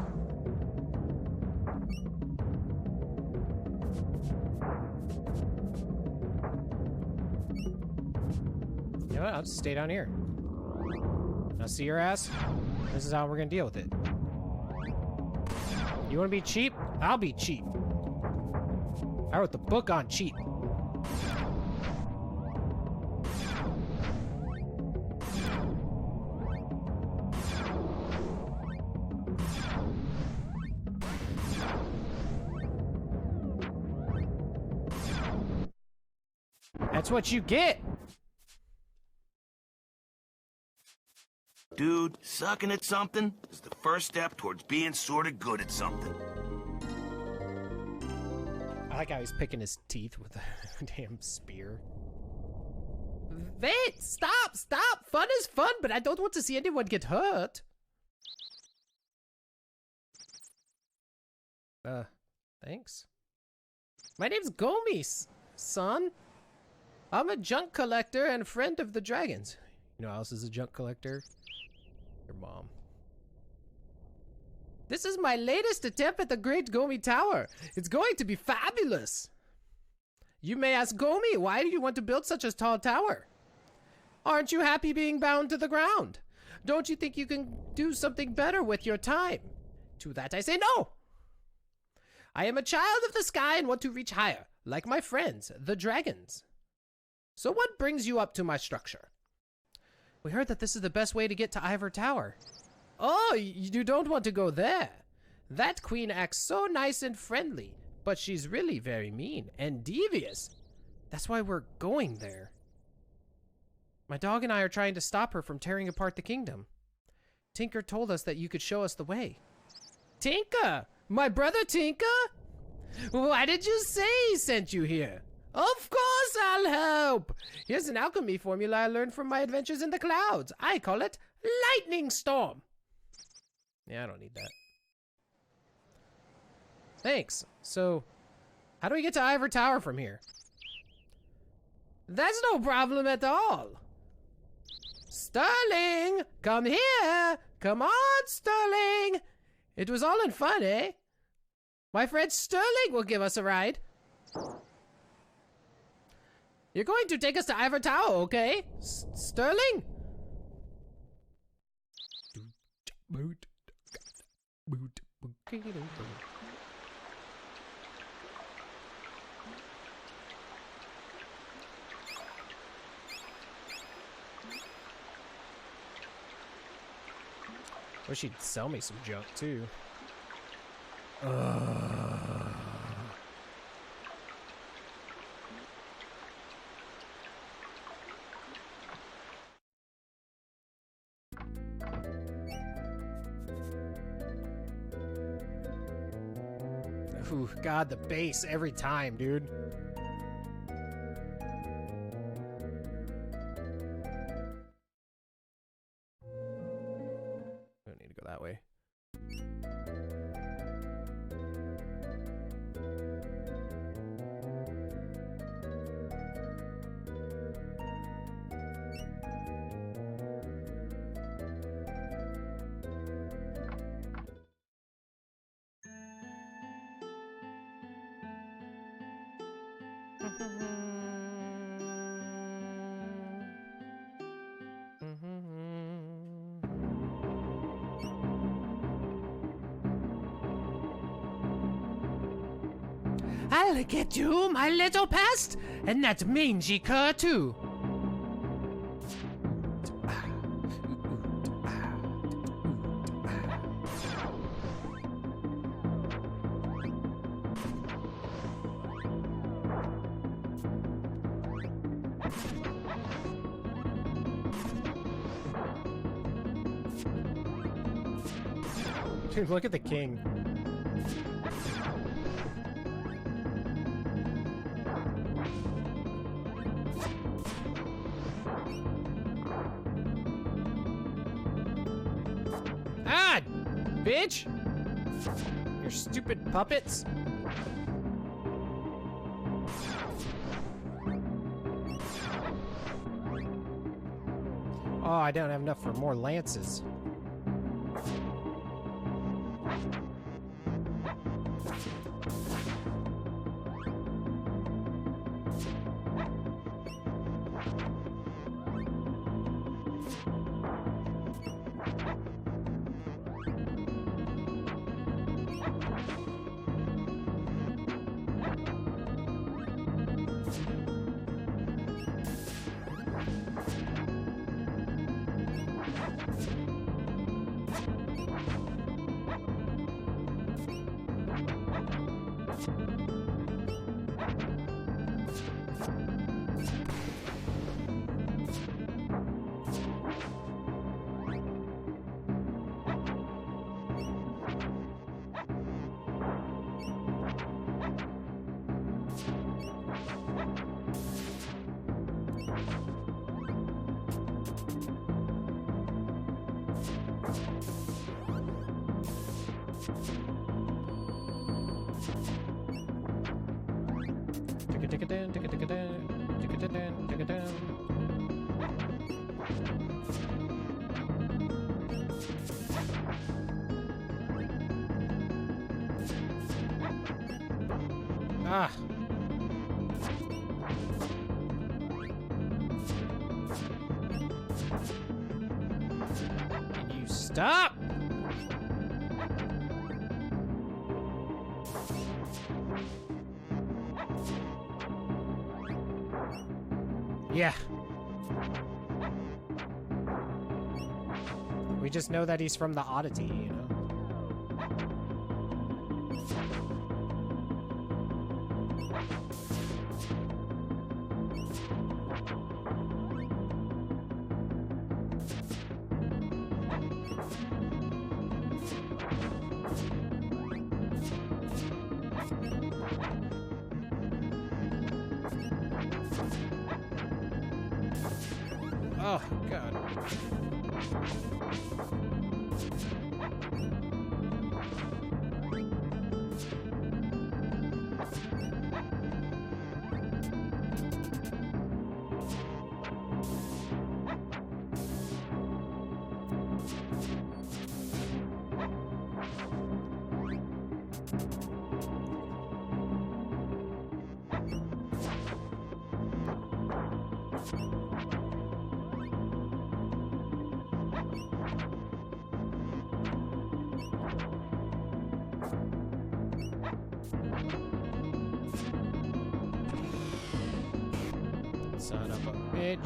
You know what? I'll just stay down here. Now see your ass? This is how we're gonna deal with it. You wanna be cheap? I'll be cheap. I wrote the book on cheap. That's what you get! Dude, sucking at something is the first step towards being sort of good at something. I like how he's picking his teeth with a damn spear. Wait! Stop! Stop! Fun is fun, but I don't want to see anyone get hurt. Thanks. My name's Gomis, son. I'm a junk collector and friend of the dragons. You know who else is a junk collector? Your mom. This is my latest attempt at the Great Gomi Tower. It's going to be fabulous. You may ask Gomi, why do you want to build such a tall tower? Aren't you happy being bound to the ground? Don't you think you can do something better with your time? To that I say no. I am a child of the sky and want to reach higher, like my friends, the dragons. So what brings you up to my structure? We heard that this is the best way to get to Ivor Tower. Oh, you don't want to go there. That queen acts so nice and friendly, but she's really very mean and devious. That's why we're going there. My dog and I are trying to stop her from tearing apart the kingdom. Tinker told us that you could show us the way. Tinker? My brother Tinker? Why did you say he sent you here? Of course I'll help! Here's an alchemy formula I learned from my adventures in the clouds. I call it Lightning Storm. Yeah, I don't need that. Thanks. So, how do we get to Ivor Tower from here? That's no problem at all. Sterling! Come here! Come on, Sterling! It was all in fun, eh? My friend Sterling will give us a ride. You're going to take us to Ivor Tower, okay? Sterling? Wish he'd sell me some junk, too. Ooh, God, the bass every time, dude. I don't need to go that way. I'll get you, my little pest, and that mangy cur too. Dude, look at the king. Ah! Bitch! Your stupid puppets. Oh, I don't have enough for more lances. Ah. Can you stop? Yeah. We just know that he's from the Oddity, you know? Oh, God. Son of a bitch.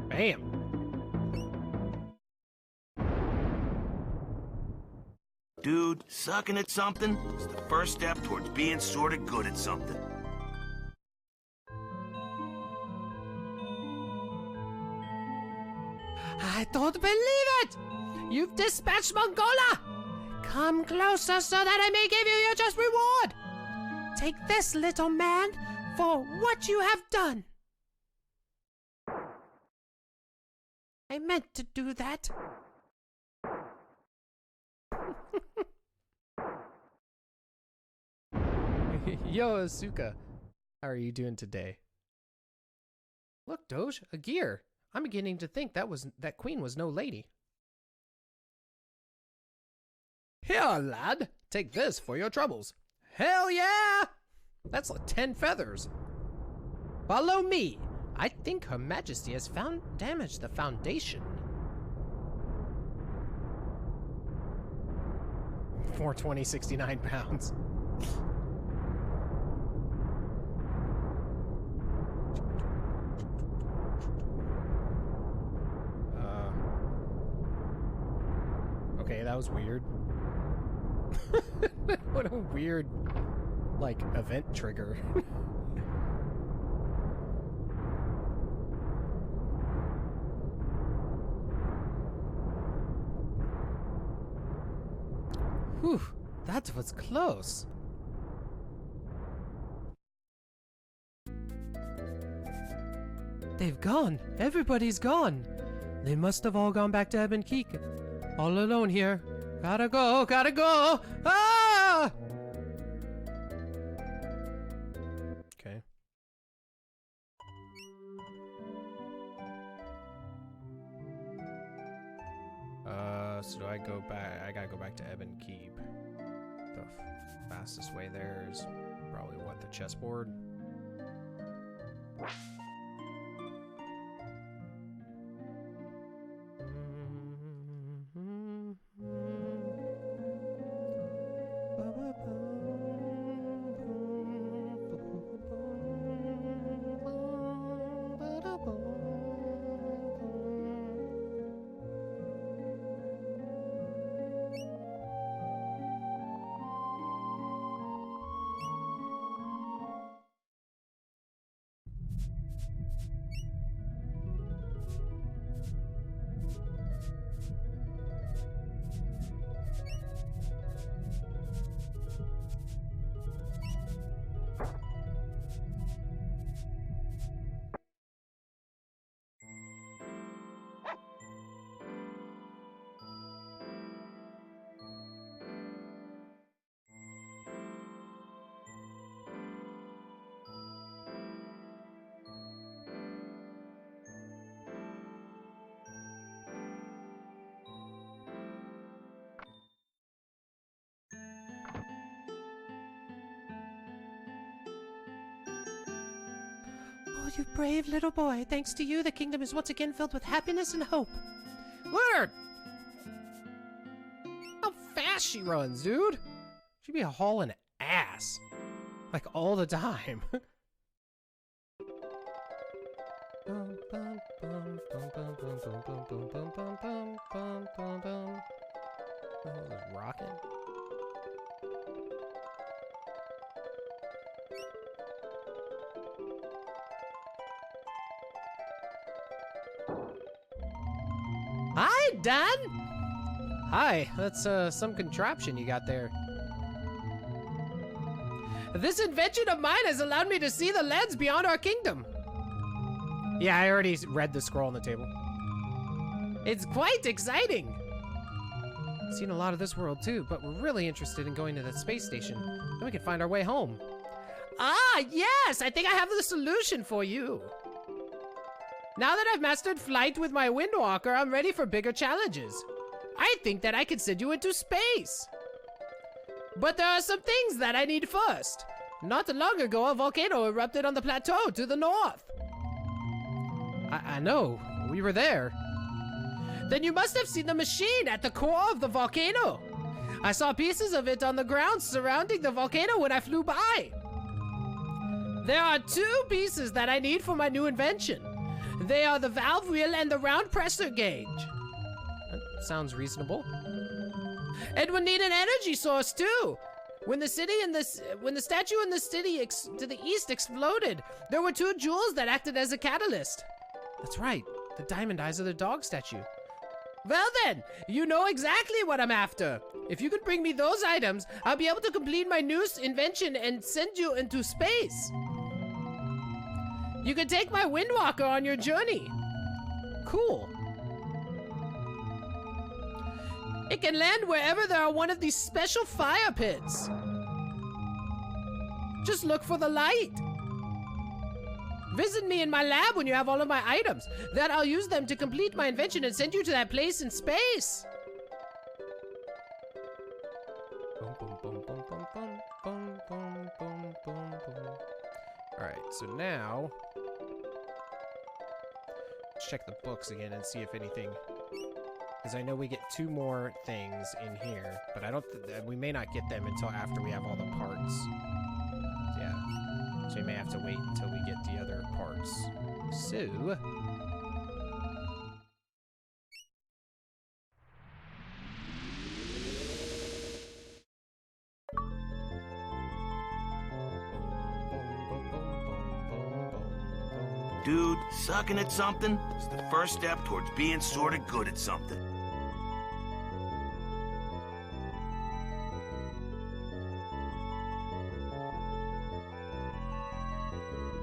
Bam. Dude, sucking at something is the first step towards being sort of good at something. I don't believe it! You've dispatched Mongola! Come closer so that I may give you your just reward! Take this, little man, for what you have done! I meant to do that. Yo, Asuka. How are you doing today? Look, Doge, a gear. I'm beginning to think that queen was no lady. Here, lad. Take this for your troubles. Hell yeah! That's like 10 feathers. Follow me. I think Her Majesty has damaged the foundation. 420, 69 pounds. Okay, that was weird. What a weird, like, event trigger. Whew, that was close. They've gone. Everybody's gone. They must have all gone back to Ebon Keek. All alone here. Gotta go, gotta go! Ah! Okay. So do I go back? I gotta go back to Ebon Keep. The fastest way there is probably what, the chessboard? Oh, you brave little boy. Thanks to you, the kingdom is once again filled with happiness and hope. Look at her! How fast she runs, dude! She'd be a hauling ass. Like, all the time. Oh, this rocking. Hi, Dan! Hi, that's some contraption you got there. This invention of mine has allowed me to see the lands beyond our kingdom. Yeah, I already read the scroll on the table. It's quite exciting. I've seen a lot of this world too, but we're really interested in going to the space station. Then we can find our way home. Ah, yes! I think I have the solution for you. Now that I've mastered flight with my Windwalker, I'm ready for bigger challenges. I think that I can send you into space. But there are some things that I need first. Not long ago, a volcano erupted on the plateau to the north. I know. We were there. Then you must have seen the machine at the core of the volcano. I saw pieces of it on the ground surrounding the volcano when I flew by. There are two pieces that I need for my new invention. They are the valve wheel and the round pressure gauge. That sounds reasonable. And we'll need an energy source too. When the statue in the city to the east exploded, there were two jewels that acted as a catalyst. That's right, the diamond eyes of the dog statue. Well then, you know exactly what I'm after. If you could bring me those items, I'll be able to complete my new invention and send you into space. You can take my Windwalker on your journey. Cool. It can land wherever there are one of these special fire pits. Just look for the light. Visit me in my lab when you have all of my items. Then I'll use them to complete my invention and send you to that place in space. Alright, so now let's check the books again and see if anything Because I know we get 2 more things in here, but I don't. We may not get them until after we have all the parts. Yeah. So we may have to wait until we get the other parts. So. Dude, sucking at something is the first step towards being sort of good at something.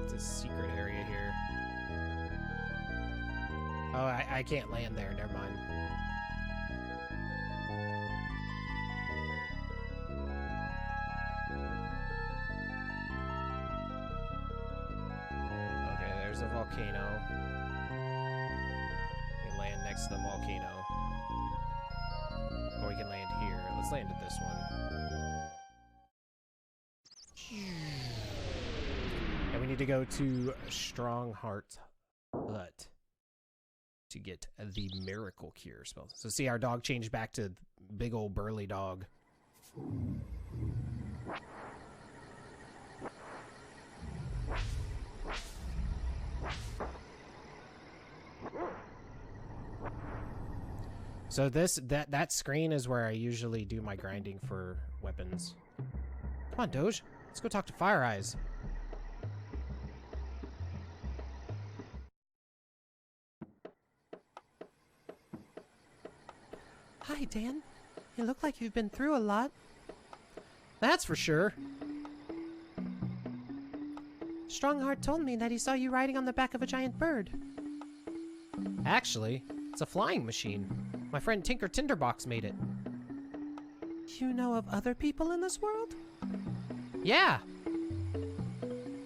It's a secret area here. Oh, I can't land there. Never mind. There's a volcano. We land next to the volcano. Or we can land here. Let's land at this one. And we need to go to Strongheart's hut to get the miracle cure spell. So see, our dog changed back to big old burly dog. So that screen is where I usually do my grinding for weapons. Come on, Doge. Let's go talk to Fire Eyes. Hi, Dan. You look like you've been through a lot. That's for sure. Strongheart told me that he saw you riding on the back of a giant bird. Actually, it's a flying machine. My friend Tinker Tinderbox made it. You know of other people in this world? Yeah.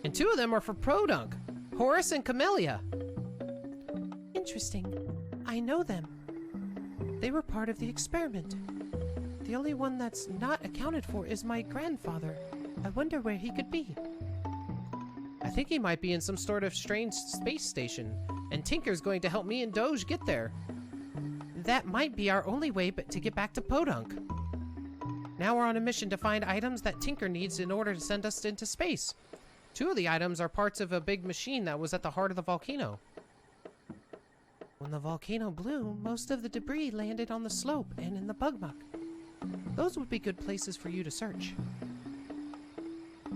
And 2 of them are for Podunk. Horace and Camellia. Interesting. I know them. They were part of the experiment. The only one that's not accounted for is my grandfather. I wonder where he could be. I think he might be in some sort of strange space station, and Tinker's going to help me and Doge get there. That might be our only way to get back to Podunk. Now we're on a mission to find items that Tinker needs in order to send us into space. 2 of the items are parts of a big machine that was at the heart of the volcano. When the volcano blew, most of the debris landed on the slope and in the bug muck. Those would be good places for you to search.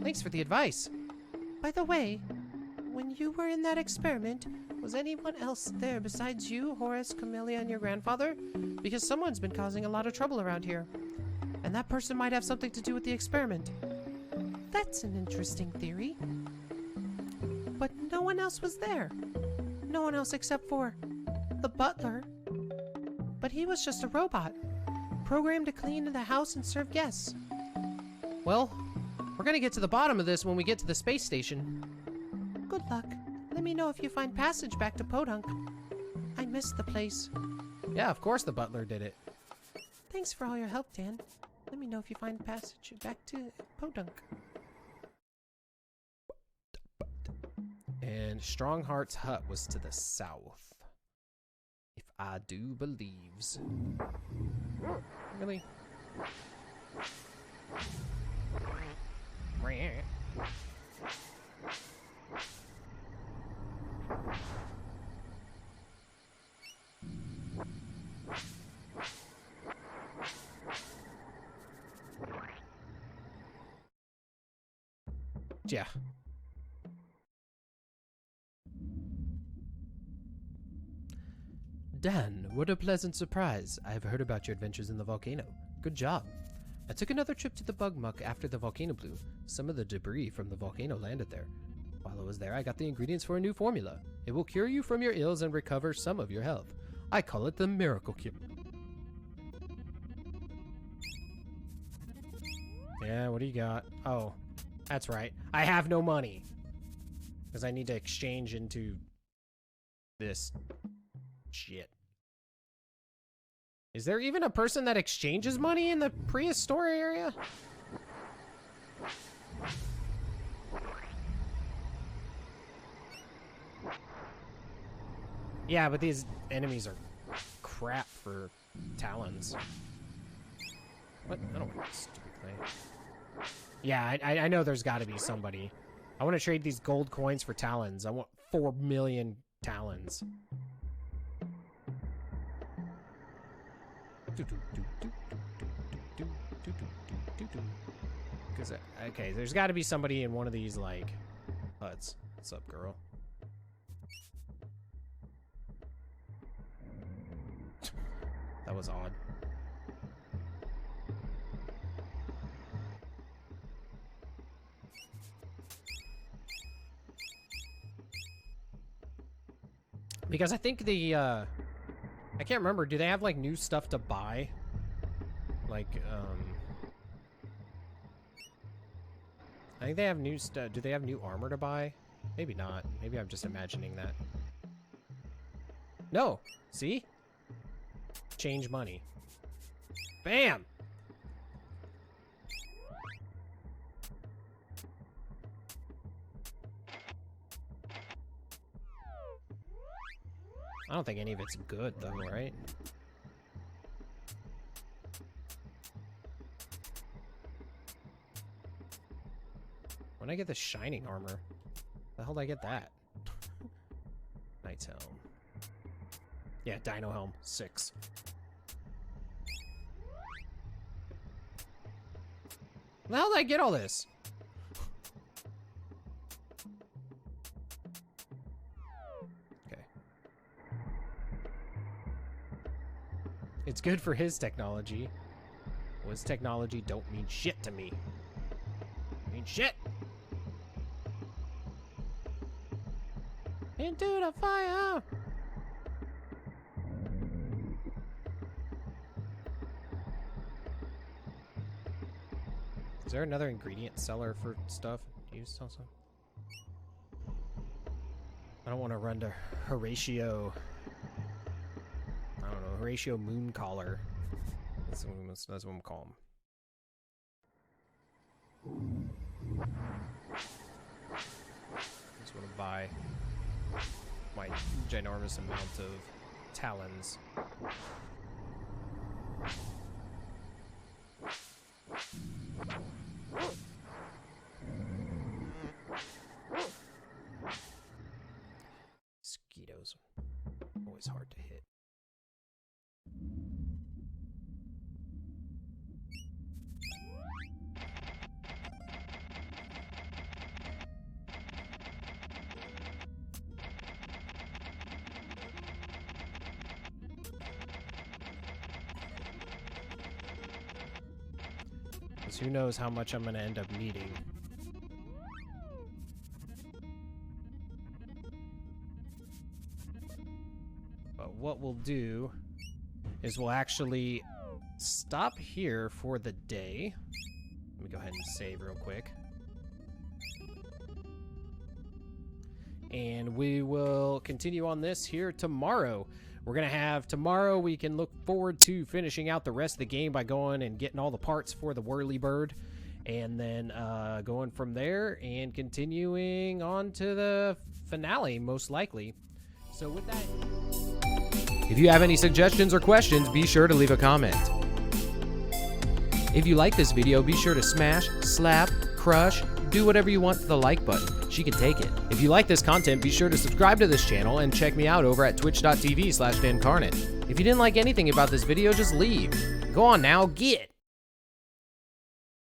Thanks for the advice. By the way, when you were in that experiment, was anyone else there besides you, Horace, Camellia, and your grandfather? Because someone's been causing a lot of trouble around here. And that person might have something to do with the experiment. That's an interesting theory. But no one else was there. No one else except for the butler. But he was just a robot, programmed to clean the house and serve guests. Well, we're gonna get to the bottom of this when we get to the space station. Good luck. Let me know if you find passage back to Podunk. I missed the place. Yeah, of course the butler did it. Thanks for all your help, Dan. Let me know if you find passage back to Podunk. And Strongheart's hut was to the south. If I do believes. Really? Yeah. Dan, what a pleasant surprise. I've heard about your adventures in the volcano. Good job. I took another trip to the bug muck after the volcano blew. Some of the debris from the volcano landed there. While I was there, I got the ingredients for a new formula. It will cure you from your ills and recover some of your health. I call it the miracle cure. Yeah, what do you got? Oh, that's right. I have no money. Because I need to exchange into this shit. Is there even a person that exchanges money in the prehistoric area? Yeah, but these enemies are crap for talons. What? I don't want stupid clay. Yeah, I know there's got to be somebody. I want to trade these gold coins for talons. I want 4 million talons. Because, okay, there's got to be somebody in one of these, like, huts. What's up, girl? That was odd. Because I think the, I can't remember, do they have, like, new stuff to buy? Like, I think they have new stuff. Do they have new armor to buy? Maybe not. Maybe I'm just imagining that. No! See? Change money. Bam! I don't think any of it's good, though, right? When I get the shining armor, the hell did I get that? Knight's helm. Yeah, Dino helm 6. How the hell did I get all this? Okay. It's good for his technology. Well, his technology don't mean shit to me. Mean shit. Into the fire. Is there another ingredient seller for stuff? Do you sell some? I don't want to run to Horatio. I don't know, Horatio Mooncaller. That's what I'm calling him. Just want to buy my ginormous amount of talons. Mosquitoes, always hard to hit. Because who knows how much I'm going to end up needing. But what we'll do is we'll actually stop here for the day. Let me go ahead and save real quick. And we will continue on this here tomorrow. We're going to have tomorrow, we can look forward to finishing out the rest of the game by going and getting all the parts for the whirlybird. And then going from there and continuing on to the finale, most likely. So with that... If you have any suggestions or questions, be sure to leave a comment. If you like this video, be sure to smash, slap, crush, do whatever you want to the like button. She can take it. If you like this content, be sure to subscribe to this channel and check me out over at twitch.tv/DanCarnate. If you didn't like anything about this video, just leave. Go on now, get!